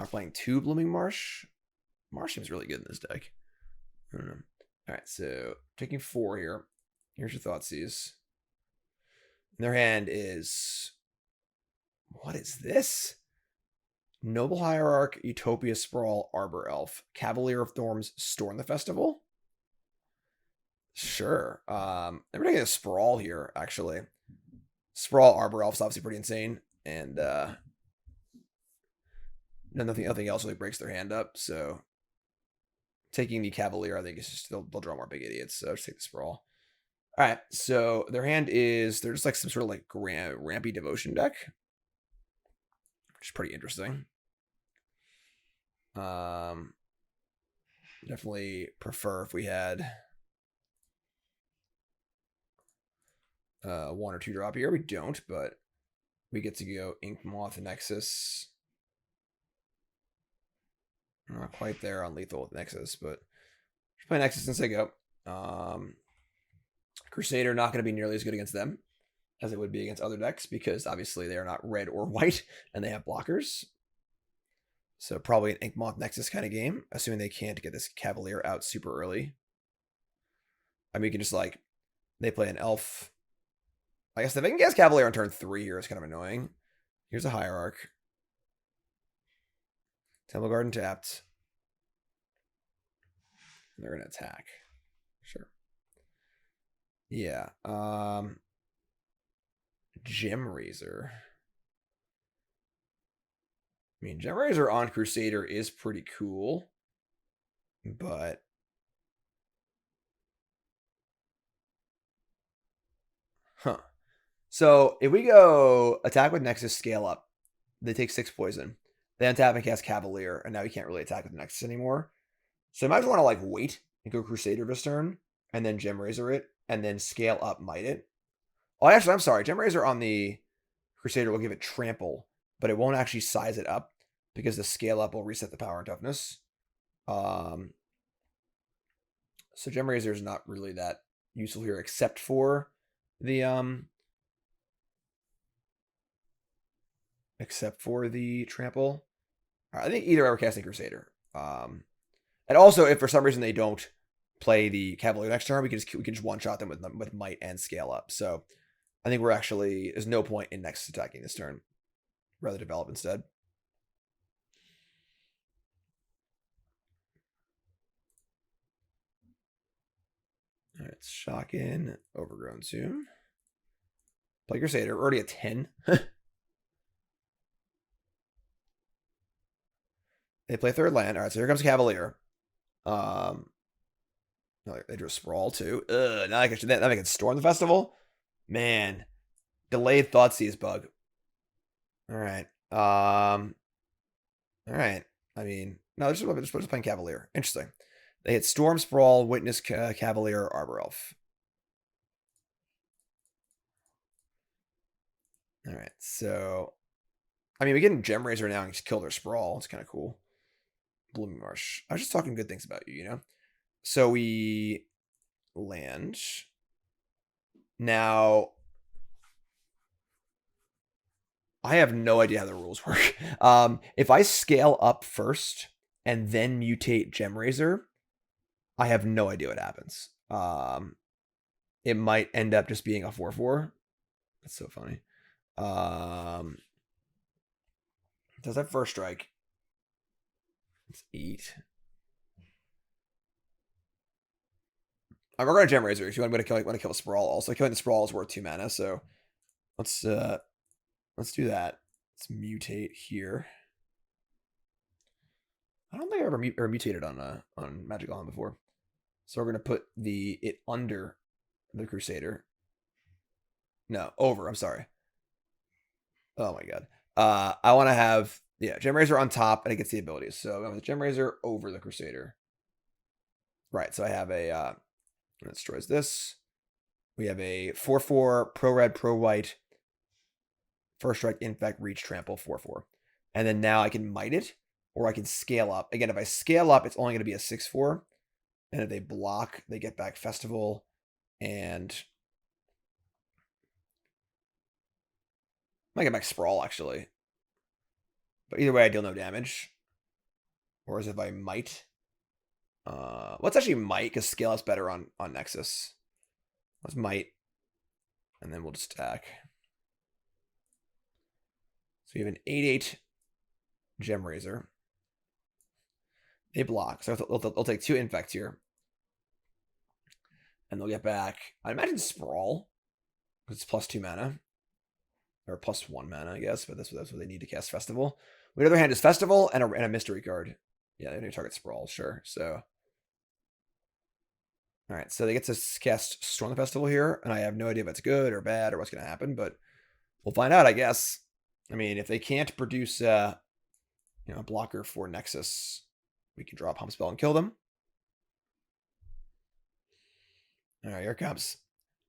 playing 2 Blooming Marsh. Marsh seems really good in this deck. I don't know. Alright, so taking 4 here. Here's your Thoughtseize. Their hand is, what is this? Ignoble Hierarch, Utopia Sprawl, Arbor Elf, Cavalier of Thorns, Storm the Festival. Sure. I'm taking a Sprawl here, actually. Sprawl, Arbor Elf's obviously pretty insane, and nothing else really breaks their hand up. So taking the Cavalier, I think, is just they'll draw more big idiots. So just take the Sprawl. All right. So their hand is, they're just like some sort of like rampy devotion deck, which is pretty interesting. Definitely prefer if we had 1 or 2 drop here. We don't, but we get to go Inkmoth Nexus. Not quite there on lethal with Nexus, but play Nexus since they go. Crusader not going to be nearly as good against them as it would be against other decks, because obviously they are not red or white and they have blockers. So probably an Inkmoth Nexus kind of game, assuming they can't get this Cavalier out super early. I mean, you can just like, they play an Elf. I guess if they can get Cavalier on turn 3 here, it's kind of annoying. Here's a Hierarch. Temple Garden tapped. They're going to attack. Sure. Yeah. Gemrazer. I mean, Gemrazer on Crusader is pretty cool, but so if we go attack with Nexus, scale up, they take 6 poison. They untap and cast Cavalier, and now you can't really attack with Nexus anymore. So you might just want to like wait and go Crusader this turn, and then Gemrazer it, and then scale up Might it. Oh, actually, I'm sorry. Gemrazer on the Crusader will give it trample, but it won't actually size it up because the scale up will reset the power and toughness. So Gemrazer is not really that useful here, except for the trample. I think either ever casting Crusader. And also, if for some reason they don't play the Cavalier next turn, we can just one shot them with Might and scale up. So I think we're actually, there's no point in Nexus attacking this turn. Rather develop instead. All right, shock in, Overgrown Tomb. Play Crusader, already at 10. They play 3rd land. All right, so here comes Cavalier. No, they drew a Sprawl too. Now I can Storm the Festival. Man, delayed Thoughtseize bug. All right. All right. I mean, no, they're just playing Cavalier. Interesting. They hit Storm, Sprawl, Witness, Cavalier, Arbor Elf. All right. So, I mean, we get Gemrazer now and just kill their Sprawl. It's kind of cool. Blooming Marsh. I was just talking good things about you, you know? So we land. Now, I have no idea how the rules work. If I scale up first and then mutate Gemrazer, I have no idea what happens. It might end up just being a 4/4. That's so funny. Does that first strike? Let's eat. We're going to Gemrazer. If you want to kill a Sprawl, also killing the Sprawl is worth 2 mana. So let's do that. Let's mutate here. I don't think I ever mutated on Magic Island before. So we're gonna put it under the Crusader. No, over. I'm sorry. Oh my god. I want to have Gemrazer on top, and it gets the abilities. So I'm going with Gemrazer over the Crusader. Right. So I have a that destroys this. We have a 4/4 pro red pro white. First strike, infect, reach, trample, 4/4. And then now I can might it, or I can scale up. Again, if I scale up, it's only going to be a 6/4. And if they block, they get back Festival. And I might get back Sprawl, actually. But either way, I deal no damage. Or as if I might. Let's actually might, because scale up's better on Nexus. Let's might. And then we'll just attack. So we have an 8/8 Gemrazer. They block. So they'll take 2 infects here. And they'll get back, I imagine, Sprawl. Because it's plus 2 mana. Or plus 1 mana, I guess. But that's what they need to cast Festival. On the other hand, is Festival and a mystery card. Yeah, they need to target Sprawl, sure. So. Alright, so they get to cast Storm the Festival here. And I have no idea if it's good or bad or what's going to happen. But we'll find out, I guess. I mean, if they can't produce a blocker for Nexus, we can draw a Pump Spell and kill them. All right, here it comes.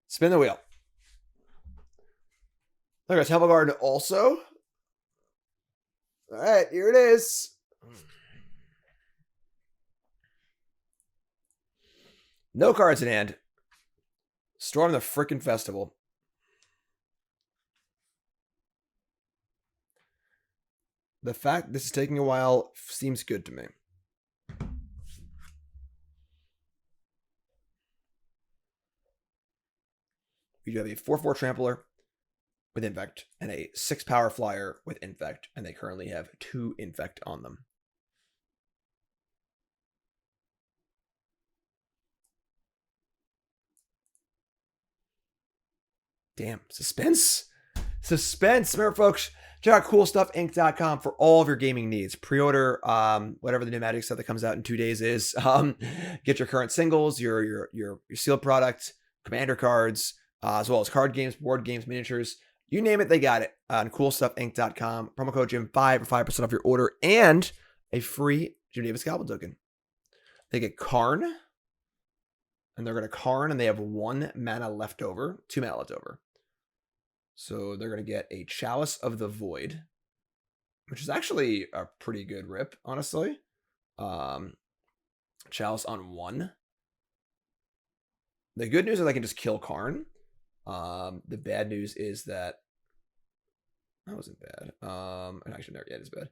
Spin the wheel. Look at Temple Garden also. All right, here it is. No cards in hand. Storm the frickin' Festival. The fact this is taking a while seems good to me. We do have a 4/4 Trampler with Infect and a 6 Power Flyer with Infect, and they currently have 2 Infect on them. Damn, suspense. Remember, folks, check out CoolStuffInc.com for all of your gaming needs. Pre-order whatever the new Magic stuff that comes out in 2 days is. Get your current singles, your sealed product, commander cards, as well as card games, board games, miniatures. You name it, they got it on CoolStuffInc.com. Promo code Jim5 for 5% off your order and a free Jim Davis Goblin token. They get Karn, and they're going to Karn, and they have 1 mana left over, 2 mana left over. So they're going to get a Chalice of the Void, which is actually a pretty good rip, honestly. Chalice on 1. The good news is I can just kill Karn. The bad news is that wasn't bad. Actually, no, yeah, it is bad.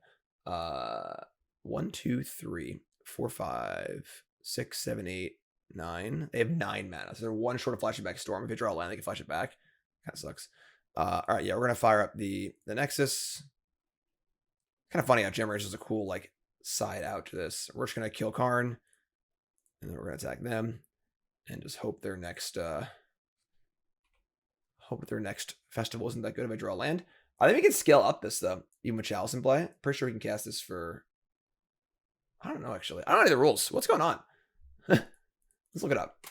1, 2, 3, 4, 5, 6, 7, 8, 9. They have 9 mana, so they're 1 short of flashing back Storm. If they draw a land, they can flash it back. Kind of sucks. All right, yeah, we're gonna fire up the Nexus. Kind of funny how Gemrazer is a cool like side out to this. We're just gonna kill Karn, and then we're gonna attack them, and just hope their next festival isn't that good if I draw a land. I think we can scale up this though, even with Chalice in play. Pretty sure we can cast this for. I don't know actually. I don't know the rules. What's going on? Let's look it up.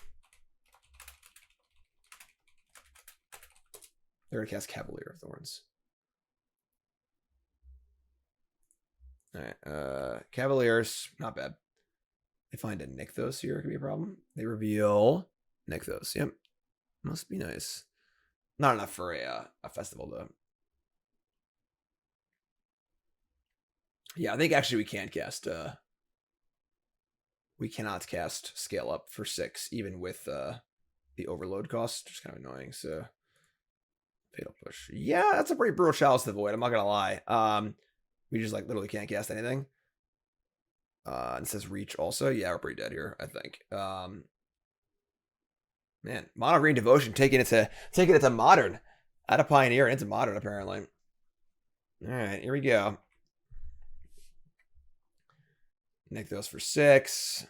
They're gonna cast Cavalier of Thorns. All right, Cavaliers, not bad. They find a Nykthos here, could be a problem. They reveal Nykthos. Yep, must be nice. Not enough for a festival though. Yeah, I think actually we can't cast. We cannot cast Scale Up for 6, even with the overload cost, which is kind of annoying. So. Fatal Push. Yeah, that's a pretty brutal Chalice of the Void. I'm not gonna lie. We just like literally can't cast anything. And it says Reach also. Yeah, we're pretty dead here, I think. Man, Mono Green Devotion taking it to Modern. Out of Pioneer into Modern, apparently. Alright, here we go. Nykthos for 6.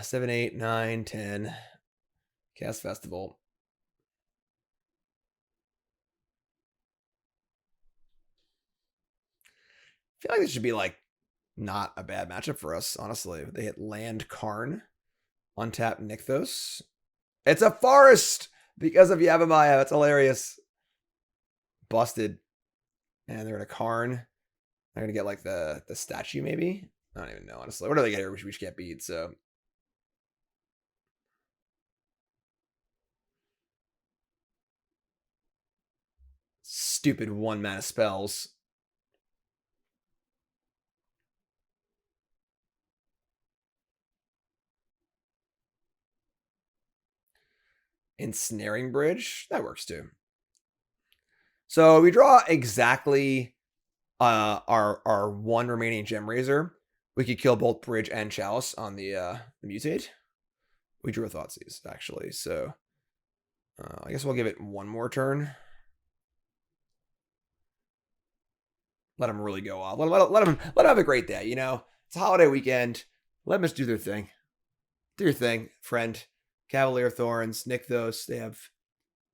7, 8, 9, 10. Cast Festival. I feel like this should be like not a bad matchup for us, honestly. They hit land Karn, untap Nykthos. It's a forest because of Yavimaya. That's hilarious. Busted. And they're in a Karn. They're gonna get like the statue, maybe. I don't even know, honestly. What do they get here? Which can't beat, so. Stupid 1-mana spells. Ensnaring Bridge. That works too. So we draw exactly our one remaining Gemrazer. We could kill both Bridge and Chalice on the mutate. We drew a Thoughtseize, actually, so I guess we'll give it one more turn. Let them really go off. Let them have a great day, you know? It's a holiday weekend. Let them just do their thing. Do your thing, friend. Cavalier Thorns, Nykthos. They have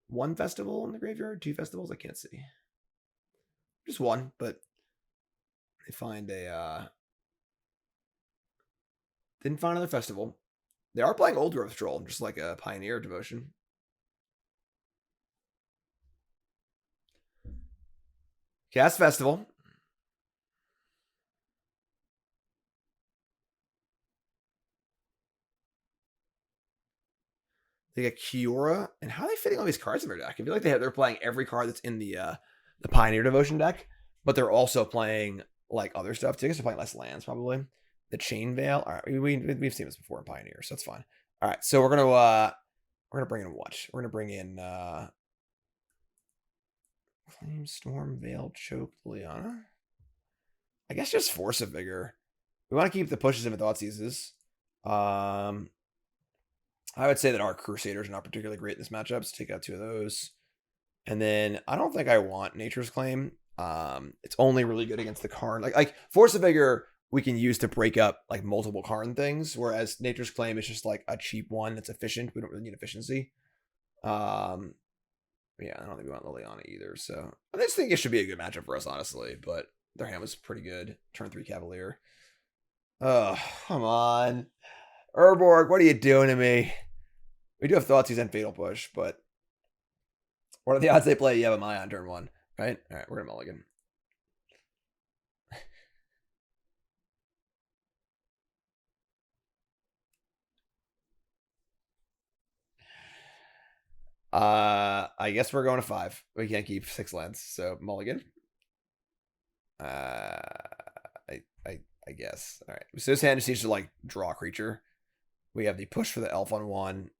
one festival in the graveyard? 2 festivals? I can't see. Just one, but they find a didn't find another festival. They are playing Old Growth Troll, just like a Pioneer Devotion. Cast Festival. They get Kiora. And how are they fitting all these cards in their deck? I feel like they're playing every card that's in the Pioneer Devotion deck, but they're also playing like other stuff too. I guess they're playing less lands probably. The Chain Veil. All right, we've seen this before in Pioneer, so that's fine. All right, so we're gonna bring in what? We're gonna bring in Flame Storm, Veil, Choke, Liliana. I guess just Force of Vigor. We want to keep the pushes and the Thoughtseizes. I would say that our Crusaders are not particularly great in this matchup, so take out 2 of those. And then I don't think I want Nature's Claim. It's only really good against the Karn. Like Force of Vigor we can use to break up like multiple Karn things, whereas Nature's Claim is just like a cheap one that's efficient. We don't really need efficiency. Yeah, I don't think we want Liliana either. So I just think it should be a good matchup for us, honestly. But their hand was pretty good. Turn 3 Cavalier. Oh, come on. Urborg, what are you doing to me? We do have Thoughtseize and Fatal Push, but what are the odds they play Yavimaya on turn 1, right? All right, we're going to mulligan. I guess we're going to 5. We can't keep 6 lands, so mulligan. I guess. All right. So this hand just needs to like draw a creature. We have the push for the elf on 1.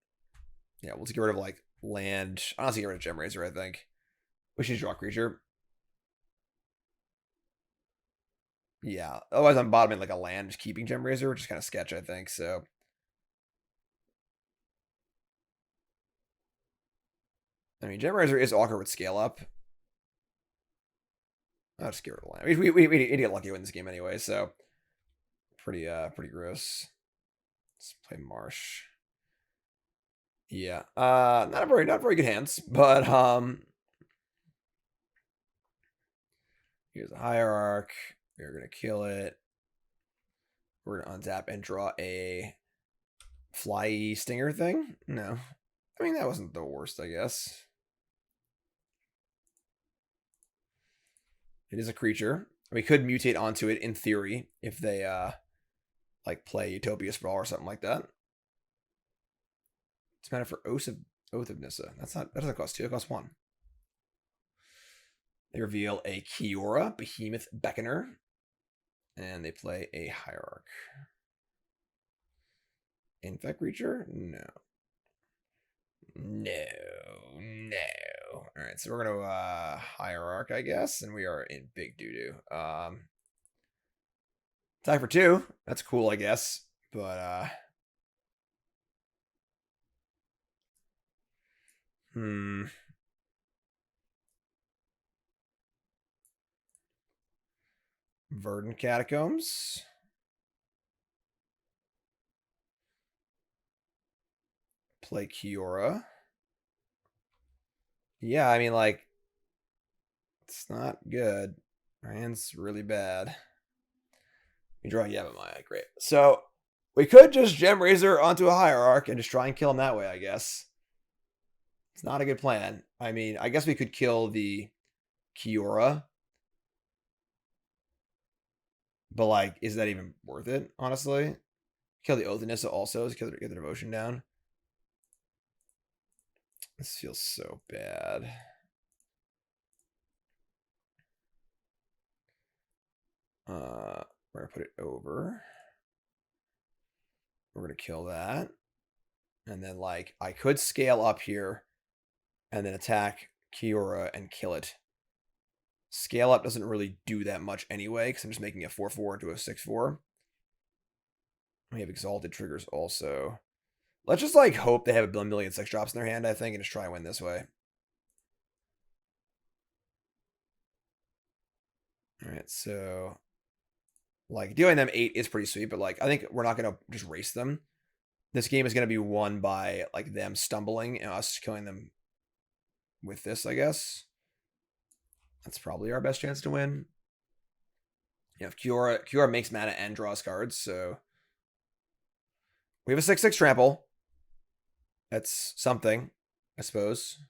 Yeah, let's get rid of like land. Honestly, get rid of Gemrazer, I think. We should draw a creature. Yeah. Otherwise, I'm bottoming like a land, just keeping Gemrazer, which is kind of sketch, I think. So. I mean, Gemrazer is awkward with scale up. I'll just get rid of land. We need to get lucky to win this game anyway, so pretty gross. Let's play Marsh. Yeah. Not very good hands, but here's a Hierarch. We're gonna kill it. We're gonna untap and draw a fly stinger thing. No. I mean, that wasn't the worst, I guess. It is a creature. We could mutate onto it in theory if they like play Utopia Sprawl or something like that. It's mana for Oath of Nissa. That doesn't cost 2, it costs 1. They reveal a Kiora, Behemoth Beckoner, and they play a Hierarch. Infect creature? No. Alright, so we're gonna Hierarch, I guess, and we are in big doo-doo. Attack for 2. That's cool, I guess. But Verdant Catacombs. Play Kiora. Yeah, I mean, like, it's not good. Our hand's really bad. We draw Yavimaya. Great. So we could just Gemrazer onto a Hierarch and just try and kill him that way, I guess. It's not a good plan. I mean, I guess we could kill the Kiora. But, like, is that even worth it, honestly? Kill the Othanissa also to get the devotion down. This feels so bad. We're going to put it over. We're going to kill that. And then, like, I could scale up here and then attack Kiora and kill it. Scale up doesn't really do that much anyway, because I'm just making a 4/4 into a 6/4. We have Exalted triggers also. Let's just, like, hope they have a million 6-drops in their hand, I think, and just try and win this way. Alright, so... like, dealing them 8 is pretty sweet, but, like, I think we're not going to just race them. This game is going to be won by, like, them stumbling and us killing them with this, I guess. That's probably our best chance to win. You know, if Kiora makes mana and draws cards, so... we have a 6/6 trample. That's something, I suppose.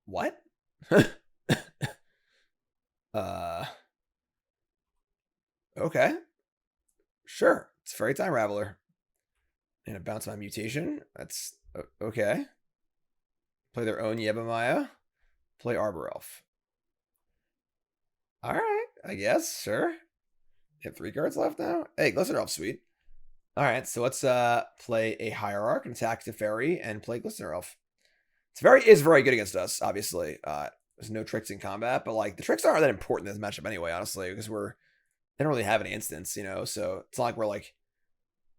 What? Okay. Sure. It's Fairy Time Raveler. And a bounce on mutation. That's okay. Play their own Yavimaya. Play Arbor Elf. Alright, I guess, sure. They have 3 cards left now. Hey, Glistener Elf, sweet. Alright, so let's play a Hierarch and attack Teferi and play Glistener Elf. Teferi is very good against us, obviously. There's no tricks in combat, but like the tricks aren't that important in this matchup anyway, honestly, because they don't really have an instance, you know, so it's not like we're like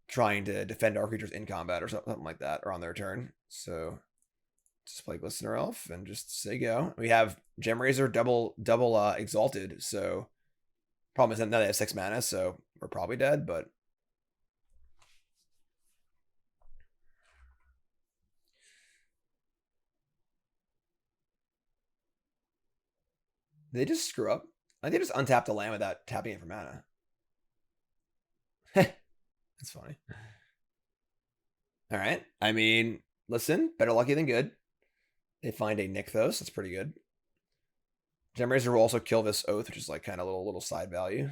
trying to defend our creatures in combat or something like that, or on their turn. So just play Glistener Elf and just say go. We have Gemrazer double Exalted, so problem is that now they have 6 mana, so we're probably dead, but they just screw up. I think they just untap the land without tapping it for mana. That's funny. All right. I mean, listen, better lucky than good. They find a Nykthos. That's pretty good. Gemrazer will also kill this Oath, which is like kind of a little side value.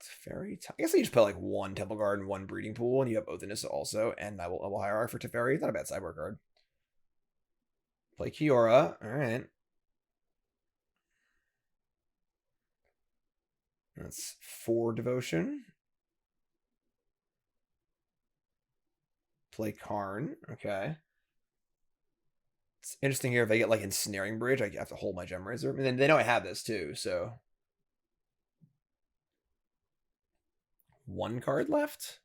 Teferi. I guess they just put like 1 Temple Guard and 1 Breeding Pool, and you have Othanissa also, and Ignoble Hierarch for Teferi. It's not a bad sideboard card. Play Kiora. All right. That's 4 Devotion. Play Karn. Okay. It's interesting here if they get like Ensnaring Bridge, I have to hold my Gemrazer. And then they know I have this too, so 1 card left?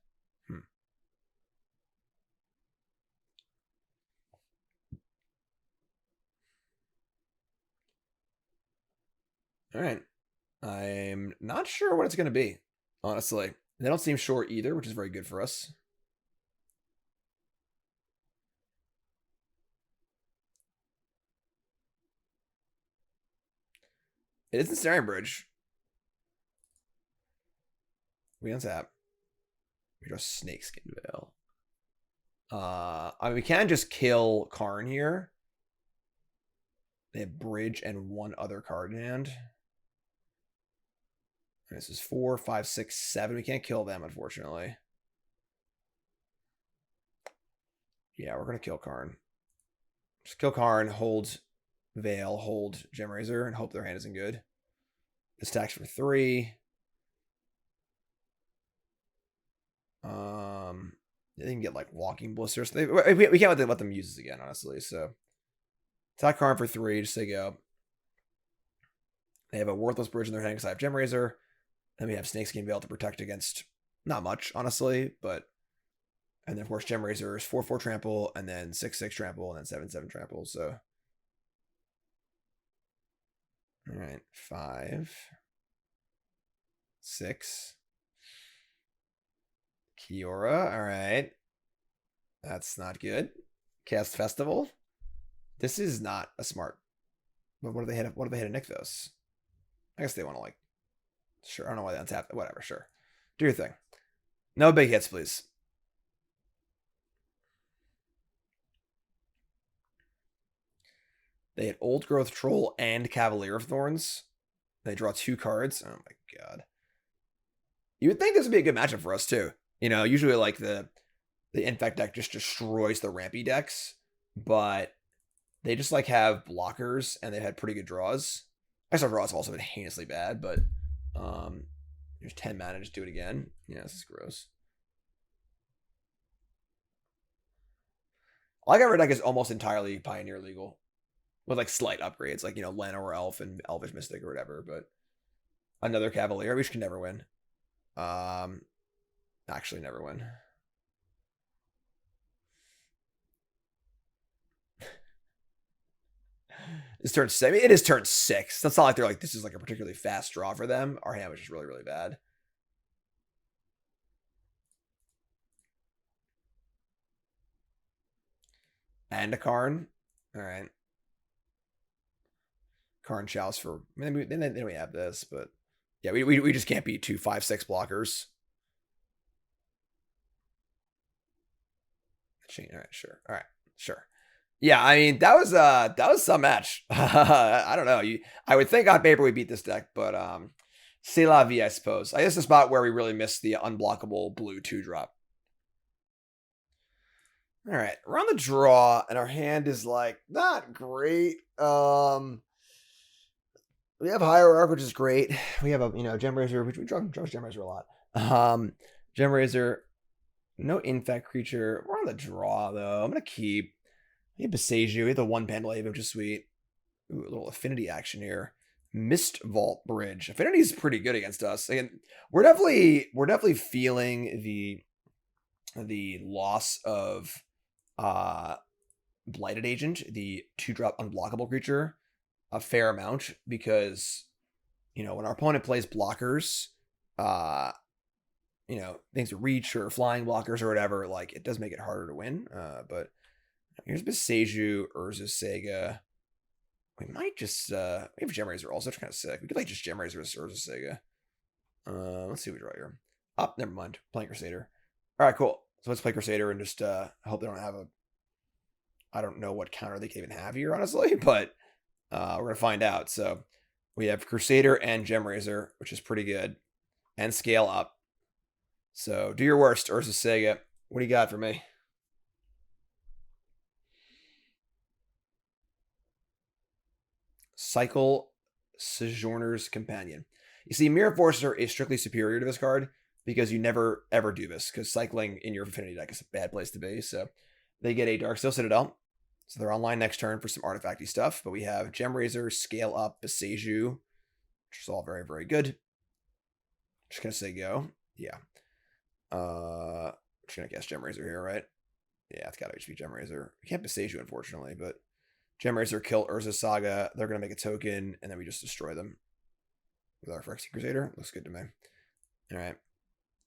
Alright. I'm not sure what it's going to be, honestly. They don't seem sure either, which is very good for us. It is Ensnaring Bridge. We untap. We draw Snakeskin Veil. I mean, we can just kill Karn here. They have Bridge and 1 other card in hand. This is 4, 5, 6, 7. We can't kill them, unfortunately. Yeah, we're going to kill Karn. Just kill Karn, hold Veil, hold Gemrazer, and hope their hand isn't good. This attacks for 3. They can get like Walking Blisters. We can't let them use this again, honestly. So attack Karn for 3, just say go. They have a worthless bridge in their hand because I have Gemrazer. Then we have Snakeskin Veil to protect against not much, honestly, but and then of course Gemrazer is 4/4 trample, and then 6/6 trample, and then 7/7 trample. So All right, 5, 6. Kiora, all right. That's not good. Cast Festival. This is not a smart. But what do they hit? What do they hit a Nykthos? I guess they want to like. Sure, I don't know why they untap. Whatever, sure. Do your thing. No big hits, please. They hit Old Growth Troll and Cavalier of Thorns. They draw 2 cards. Oh my god. You would think this would be a good matchup for us too. You know, usually like the Infect deck just destroys the Rampy decks, but they just like have blockers and they've had pretty good draws. Extra draws have also been heinously bad, but there's 10 mana, just do it again. Yeah, this is gross. I got red deck is almost entirely Pioneer legal. With like slight upgrades, like, you know, Lana or Elf and Elvish Mystic or whatever, but another Cavalier, we can never win. Actually never win. It's turn 6. It is turn 6. That's not like they're like, this is like a particularly fast draw for them. Our hand was just really, really bad. And a Karn. All right. Karn Chalice for. I mean, then we have this, but yeah, we just can't beat 2 5/6 blockers. All right, sure. All right, sure. Yeah, I mean that was some match. I don't know. I would think on paper we beat this deck, but c'est la vie, I suppose. I guess the spot where we really missed the unblockable blue 2-drop. All right, we're on the draw, and our hand is like not great. We have Hierarch, which is great. We have a Gemrazer, which we draw Gemrazer a lot. Gemrazer, no Infect creature. We're on the draw though. I'm gonna keep. We have Boseiju. We have the 1 Pendelhaven, which is sweet. Ooh, a little affinity action here. Mist Vault Bridge. Affinity is pretty good against us. Again, we're definitely feeling the loss of Blighted Agent, the 2-drop unblockable creature, a fair amount, because when our opponent plays blockers, things to reach or flying blockers or whatever, like it does make it harder to win. But here's Boseiju, Urza Sega. We might just we have Gemrazer also, which is kind of sick. We could like just Gemrazer with Urza Sega. Let's see what we draw here. Oh, never mind. Playing Crusader. All right, cool. So let's play Crusader and just hope they don't have I don't know what counter they can even have here, honestly, but we're gonna find out. So we have Crusader and Gemrazer, which is pretty good, and scale up. So do your worst, Urza Sega. What do you got for me? Cycle Sojourner's Companion. You see, Mirror Forcer is strictly superior to this card because you never ever do this, because cycling in your Affinity deck is a bad place to be. So they get a Darksteel Citadel. So they're online next turn for some artifacty stuff. But we have Gemrazer, Scale Up, Boseiju, which is all very, very good. Just gonna say go. Yeah. Just gonna guess Gemrazer here, right? Yeah, it's gotta be Gemrazer. We can't Boseiju, unfortunately, but Gemrazer kill Urza Saga. They're gonna make a token, and then we just destroy them with our Phyrexian Crusader. Looks good to me. All right.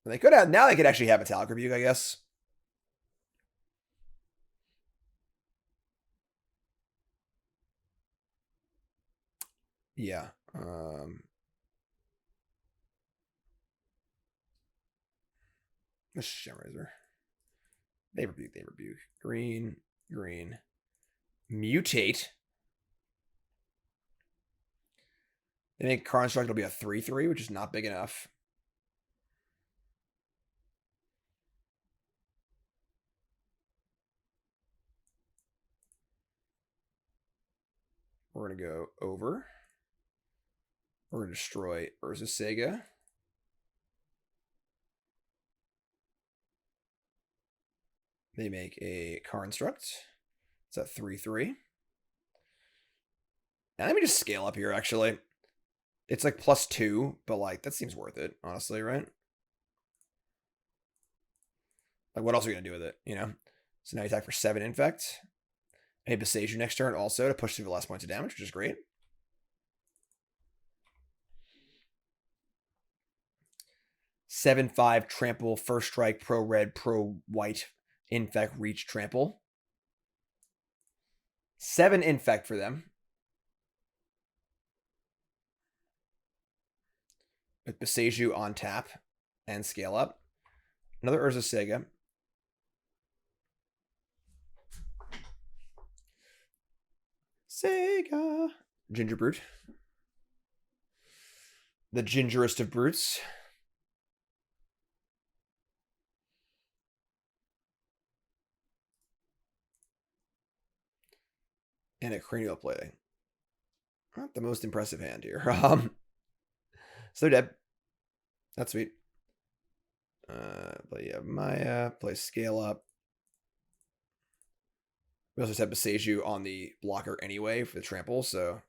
And they could have, now they could actually have Metallic Rebuke, I guess. Yeah. This is Gemrazer. They rebuke. Green. Mutate. They make Construct, it'll be a 3/3, which is not big enough. We're going to go over. We're going to destroy Urza Sega. They make a Construct. It's a 3/3. Now let me just scale up here, actually. It's like +2, but like that seems worth it, honestly, right? Like what else are we going to do with it, So now you attack for 7 Infect. I hit Boseiju next turn also to push through the last points of damage, which is great. 7/5 trample, first strike, pro red, pro white, infect, reach, trample. 7 infect for them. With Boseiju on tap and scale up. Another Urza Sega. Sega. Ginger Brute. The gingerest of brutes. And a cranial plating. Not the most impressive hand here. So dead. That's sweet. Play Yavimaya. Play scale up. We also just have Boseiju on the blocker anyway for the trample, so.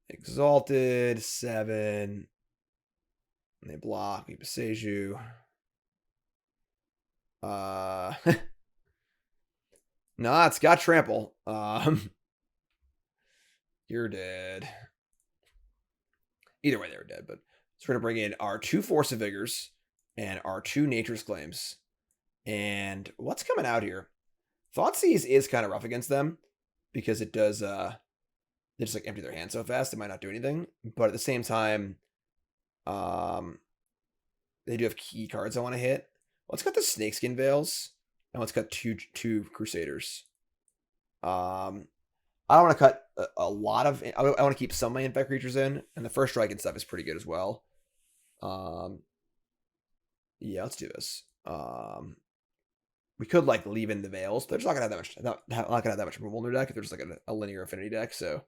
Exalted, 7. And they block. We Boseiju. Nah, it's got trample. You're dead. Either way, they were dead, but so we're gonna bring in our 2 Force of Vigors and our 2 Nature's Claims. And what's coming out here? Thoughtseize is kind of rough against them because it does they just like empty their hand so fast it might not do anything. But at the same time, they do have key cards I want to hit. Let's got the Snakeskin Veils, and let's cut two Crusaders. I don't want to cut a lot of. I want to keep some of my infect creatures in, and the first strike and stuff is pretty good as well. Yeah, let's do this. We could like leave in the Veils. They're just not gonna have that much. Not gonna have that much removal in their deck if they're just like a linear affinity deck. So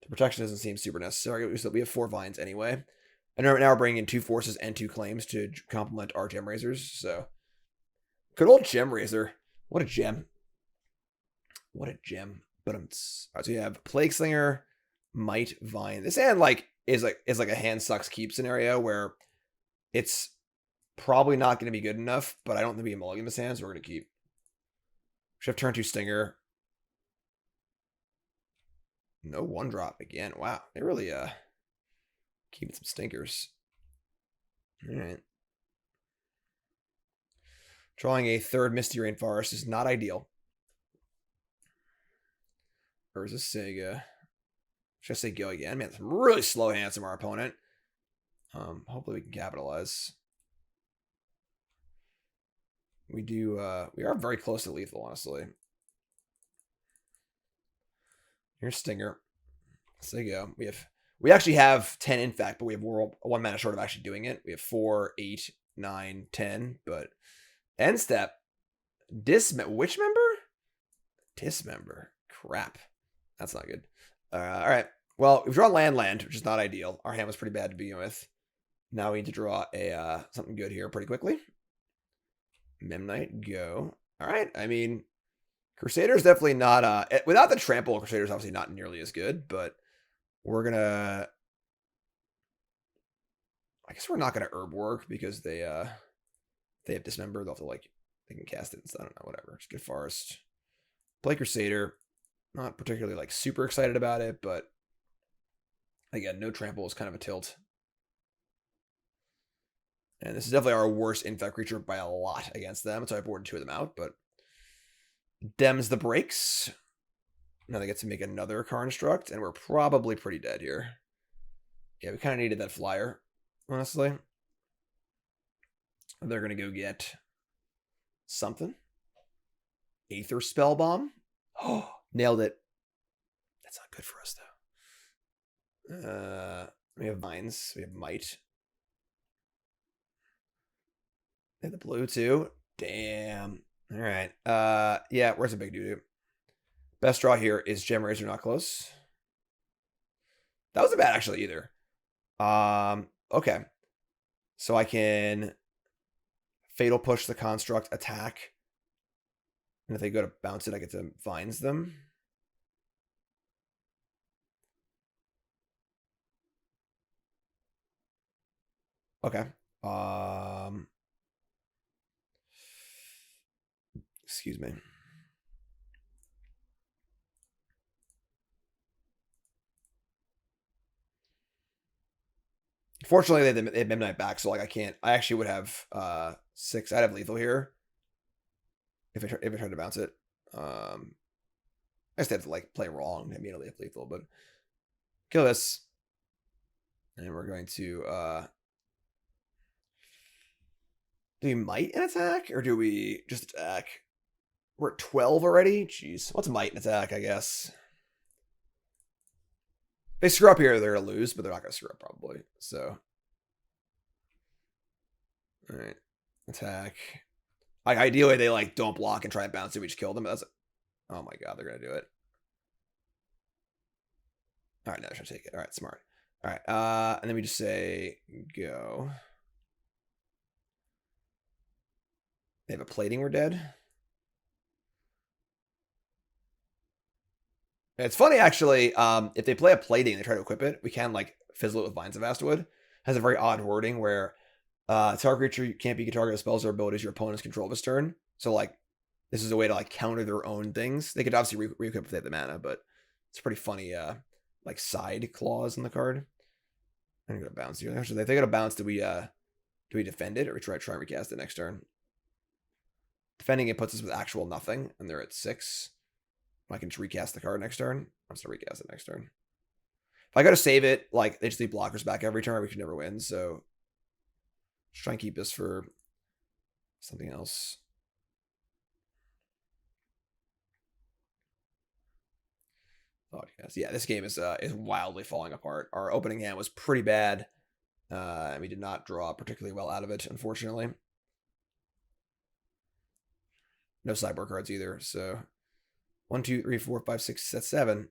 the protection doesn't seem super necessary. We have 4 Vines anyway. And now we're bringing in 2 Forces and 2 Claims to complement our Gemrazers. So, good old Gemrazer. What a gem. What a gem. But all right, so we have Plague Slinger, Might, Vine. This hand is like a hand sucks keep scenario where it's probably not going to be good enough, but I don't think we can mulligan this hand, so we're going to keep. Should have turn 2 Stinger. No 1-drop again. Wow, they really keeping some stinkers. All right. Drawing a 3rd Misty Rainforest is not ideal. Urza Sega. Should I say go again? Man, some really slow hands from our opponent. Hopefully we can capitalize. We are very close to lethal, honestly. Here's Stinger. Sega. We actually have 10 infect, but we have 1 mana short of actually doing it. We have 4, 8, 9, 10, but end step. Which member? Dismember. Crap. That's not good. All right. Well, we've drawn land, which is not ideal. Our hand was pretty bad to begin with. Now we need to draw a something good here pretty quickly. Memnite, go. All right. I mean, Crusader is definitely not without the trample. Crusader is obviously not nearly as good, but we're gonna. I guess we're not gonna Urborg because they have Dismember. They'll have to they can cast it. So I don't know. Whatever. Just get Forest. Play Crusader. Not particularly super excited about it, but again, no trample is kind of a tilt. And this is definitely our worst infect creature by a lot against them. So I boarded 2 of them out, but Dems the breaks. Now they get to make another construct, and we're probably pretty dead here. Yeah, we kind of needed that flyer, honestly. They're going to go get something. Aether Spell Bomb. Oh, nailed it. That's not good for us, though. We have Vines. We have Might. They have the blue, too. Damn. All right. Yeah, where's the big doo-doo? Best draw here is Gemrazer, not close. That wasn't bad, actually, either. Okay. So I can Fatal Push the construct, attack. And if they go to bounce it, I get to Vines them. Okay. Excuse me. Fortunately, they have Midnight back, so like I actually would have 6. I'd have lethal here if I tried to bounce it. I just have to like play wrong and immediately have lethal, but kill this, and we're going to do we might and attack, or do we just attack? We're at 12 already. Jeez, what's might and attack? I guess. If they screw up here, they're gonna lose, but they're not gonna screw up probably. So, all right, attack. Like ideally, they like don't block and try and bounce it. We just kill them. That's oh my god, they're gonna do it. All right, now they're trying to take it. All right, smart. All right, and then we just say go. They have a plating. We're dead. It's funny, actually, if they play a plating and they try to equip it, we can, like, fizzle it with Vines of Vastwood. It has a very odd wording where target creature can't be targeted spells or abilities your opponents control this turn. So, like, this is a way to, like, counter their own things. They could obviously re-equip if they have the mana, but it's a pretty funny, like, side clause in the card. I'm going to bounce here. Actually, if they got to bounce, do we defend it or try and recast it next turn? Defending it puts us with actual nothing, and they're at 6. I can just recast the card next turn. I'm just going to recast it next turn. If I go to save it, like, they just leave blockers back every turn. We can never win, so just try and keep this for something else. Podcast. Yeah, this game is wildly falling apart. Our opening hand was pretty bad. And we did not draw particularly well out of it, unfortunately. No sideboard cards either, so 1, 2, 3, 4, 5, 6, 7.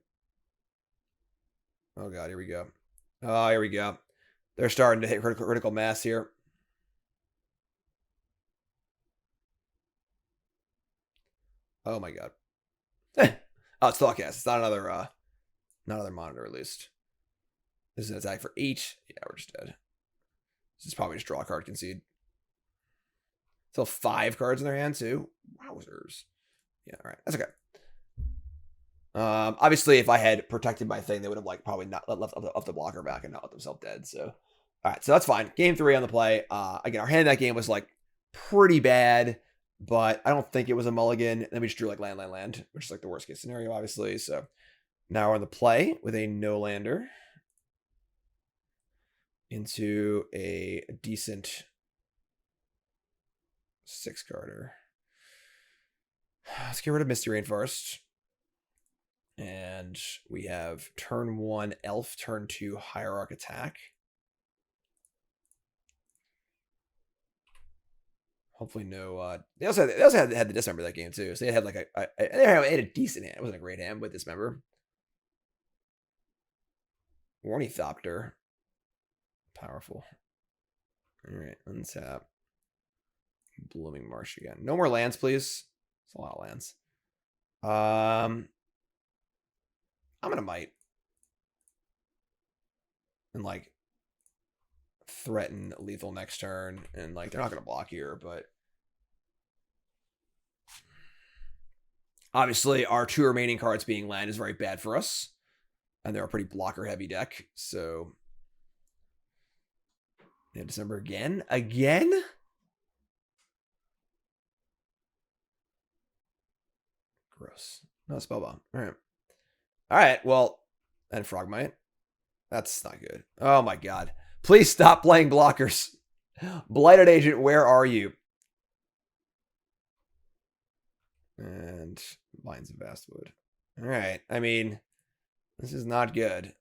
Oh god, here we go. Oh, here we go. They're starting to hit critical mass here. Oh my god. Oh, it's Thoughtcast. It's not another monitor, at least. This is an attack for 8. Yeah, we're just dead. This is probably just draw a card, concede. Still 5 cards in their hand, too. Wowzers. Yeah, alright. That's okay. Obviously, if I had protected my thing, they would have like probably not left the blocker back and not let themselves dead. So, all right, so that's fine. Game 3 on the play. Again, our hand in that game was like pretty bad, but I don't think it was a mulligan. Then we just drew like land, which is like the worst case scenario, obviously. So now we're on the play with a no lander into a decent 6-carder. Let's get rid of Misty Rainforest. And we have turn 1 Elf, turn 2 Hierarch attack. Hopefully no. They also had the Dismember that game too, so they had like they had a decent hand. It wasn't a great hand with Dismember. Ornithopter, powerful. All right, untap. Blooming Marsh again. No more lands, please. It's a lot of lands. I'm gonna might and like threaten lethal next turn, and like they're not gonna block here, but obviously our 2 remaining cards being land is very bad for us, and they're a pretty blocker heavy deck. So yeah, December again. Gross. No spellbomb. All right, well, and Frogmite. That's not good. Oh my god. Please stop playing blockers. Blighted Agent, where are you? And Vines of Vastwood. All right, I mean, this is not good.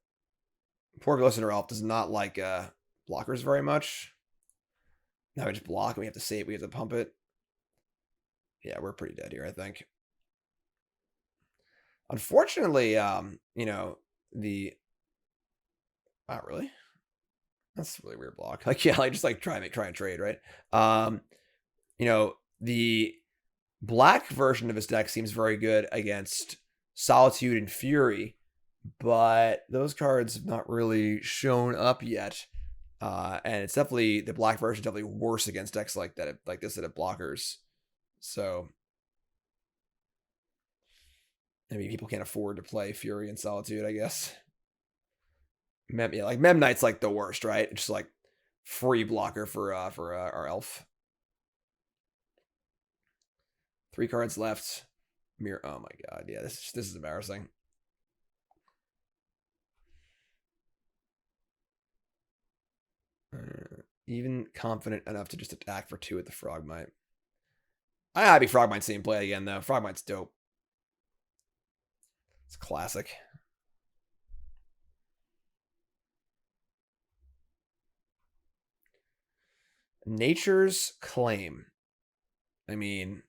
Poor Glistener Elf does not like blockers very much. Now we just block and we have to save, we have to pump it. Yeah, we're pretty dead here, I think. Unfortunately, you know, not really. That's a really weird block. Like, yeah, like just like try and trade, right? You know, the black version of his deck seems very good against Solitude and Fury, but those cards have not really shown up yet. And it's definitely, the black version is definitely worse against decks like that, like this that have blockers. So maybe people can't afford to play Fury and Solitude, I guess. Yeah, like Mem Knight's like the worst, right? It's just like free blocker for our elf. 3 cards left. Mirror. Oh my god, yeah, this is embarrassing. Even confident enough to just attack for 2 with the Frogmite. I gotta be Frogmite seeing play again though. Frogmite's dope. It's classic. Nature's Claim. I mean,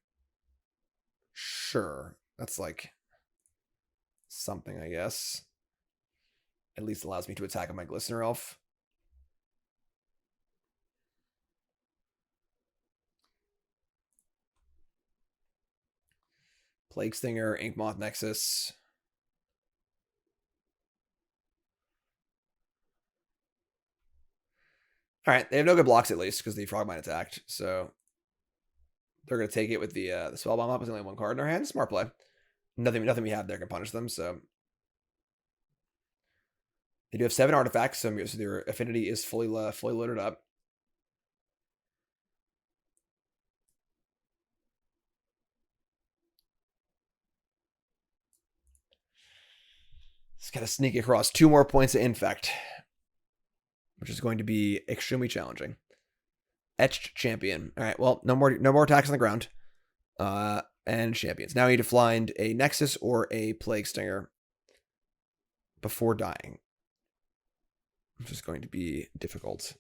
sure. That's like something, I guess. At least allows me to attack on my Glistener Elf. Plague Stinger, Inkmoth Nexus. All right, they have no good blocks at least because the Frogmite attacked. So they're gonna take it with the Spellbomb up. There's only 1 card in their hand. Smart play. Nothing we have there can punish them. So they do have 7 artifacts, so their affinity is fully loaded up. Just gotta sneak across 2 more points of Infect, which is going to be extremely challenging. Etched Champion. All right, well, no more attacks on the ground. And champions. Now I need to find a Nexus or a Plague Stinger before dying, which is going to be difficult.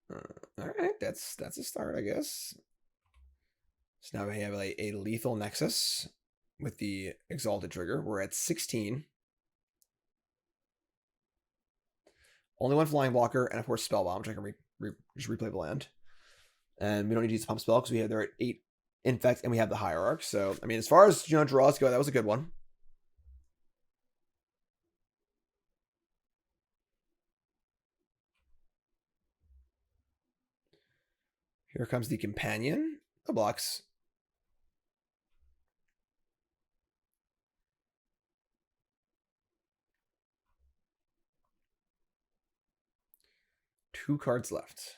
All right, that's a start, I guess. So now we have a lethal Nexus with the Exalted trigger. We're at 16. Only 1 flying blocker, and of course Spellbomb, which I can just replay the land. And we don't need to use Pump Spell because we have there at 8 Infect, and we have the Hierarch. So, I mean, as far as draws go, that was a good one. Here comes the Companion. The blocks. Two cards left.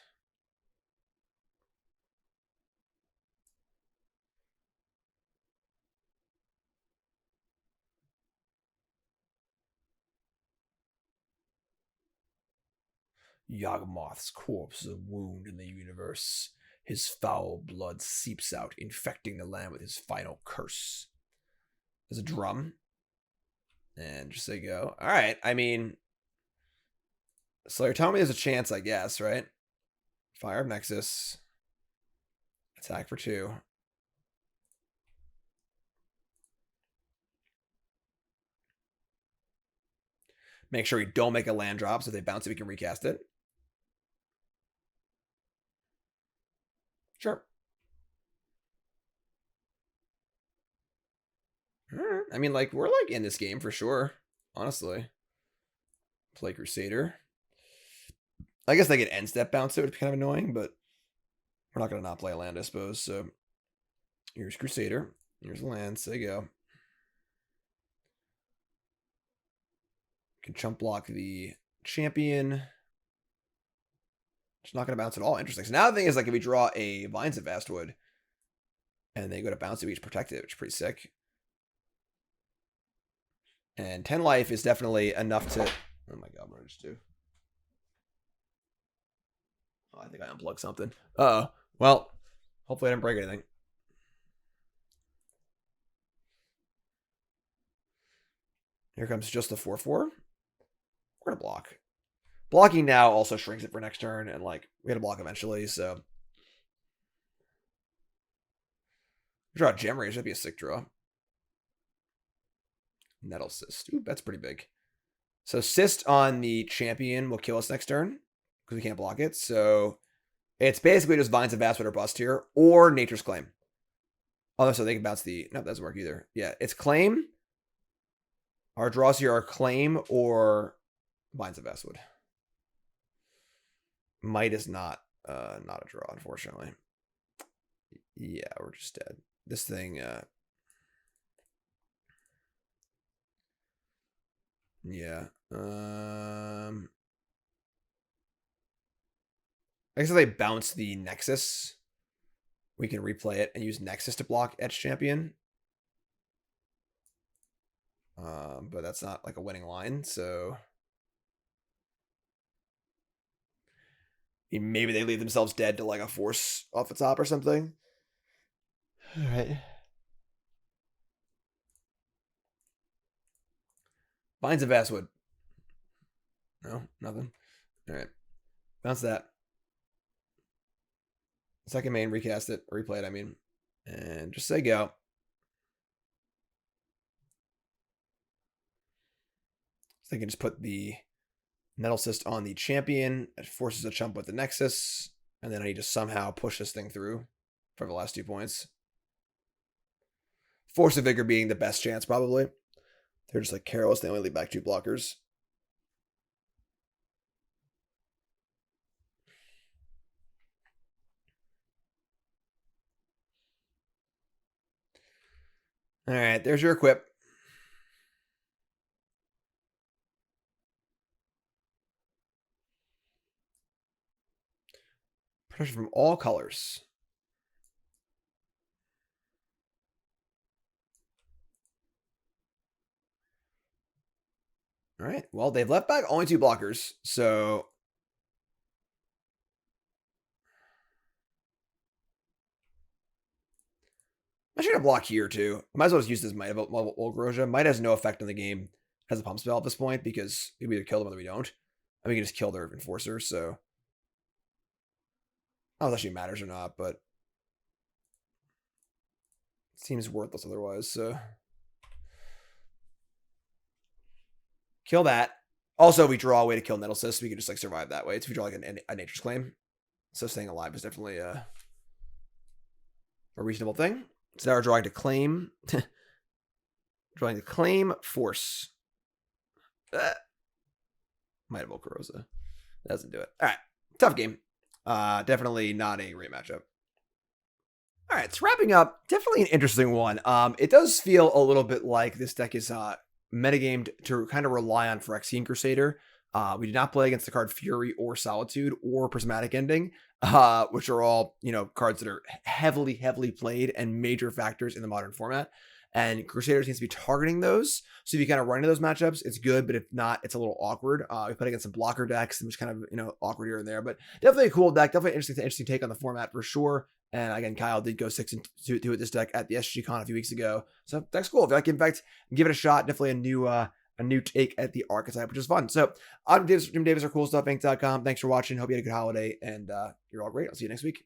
Yawgmoth's corpse is a wound in the universe. His foul blood seeps out, infecting the land with his final curse. There's a drum. And just say go. All right, I mean, so you're telling me there's a chance, I guess, right? Fire of Nexus. Attack for 2. Make sure we don't make a land drop, so if they bounce it, we can recast it. Sure. I mean, like, we're like in this game for sure, honestly. Play Crusader. I guess they could end step bounce it, would be kind of annoying, but we're not going to not play a land, I suppose. So here's Crusader. Here's the land. Say go. Can chump block the champion. It's not going to bounce at all. Interesting. So now the thing is, like, if we draw a Vines of Vastwood and they go to bounce it, we each protect it, which is pretty sick. And 10 life is definitely enough to... Oh my god, what did I just do? Oh, I think I unplugged something. Uh-oh. Well, hopefully I didn't break anything. Here comes just the 4/4. We're going to block. Blocking now also shrinks it for next turn, and, like, we had to block eventually, so... Draw Gemrazer, that'd be a sick draw. Nettle Cyst. Ooh, that's pretty big. So Cyst on the champion will kill us next turn, because we can't block it, so... It's basically just Vines of Vastwood or bust here, or Nature's Claim. Oh, so they can bounce the... No, that doesn't work either. Yeah, it's Claim. Our draws here are Claim or Vines of Vastwood. Might is not a draw, unfortunately. Yeah, we're just dead. This thing... Yeah. I guess if they bounce the Nexus, we can replay it and use Nexus to block Etch Champion. But that's not like a winning line, so maybe they leave themselves dead to like a Force off the top or something. All right. Vines of Vastwood. No, nothing. All right. Bounce that. Second main, recast it, replay it, I mean. And just say go. So they can just put the Nettle Cyst on the champion. It forces a chump with the Nexus. And then I need to somehow push this thing through for the last 2 points. Force of Vigor being the best chance, probably. They're just like careless. They only leave back 2 blockers. All right, there's your equip. Protection from all colors. All right, well, they've left back only 2 blockers, so I should have block here too. I might as well just use this Might of Old Krosa. Might has no effect on the game as a pump spell at this point because we either kill them or we don't. I mean, we can just kill their Enforcer, so I don't know if it actually matters or not, but it seems worthless otherwise, so kill that. Also, we draw a way to kill Nettle Cyst, so we can just like survive that way. If we draw like a Nature's Claim. So staying alive is definitely a reasonable thing. So now we're drawing to claim. Drawing to claim Force. Might of Old Krosa. That doesn't do it. All right. Tough game. Definitely not a great matchup. All right. So wrapping up. Definitely an interesting one. It does feel a little bit like this deck is metagamed to kind of rely on Phyrexian Crusader. We did not play against the card Fury or Solitude or Prismatic Ending, which are all, cards that are heavily played and major factors in the modern format. And Crusader seems to be targeting those. So if you kind of run into those matchups, it's good. But if not, it's a little awkward. We played against some blocker decks, which kind of, awkward here and there. But definitely a cool deck. Definitely interesting take on the format for sure. And again, Kyle did go 6-2 with this deck at the SGCon a few weeks ago. So that's cool. If you like Infect, give it a shot. Definitely a new take at the archetype, which is fun. So I'm Jim Davis or CoolStuffInc.com. Thanks for watching. Hope you had a good holiday and you're all great. I'll see you next week.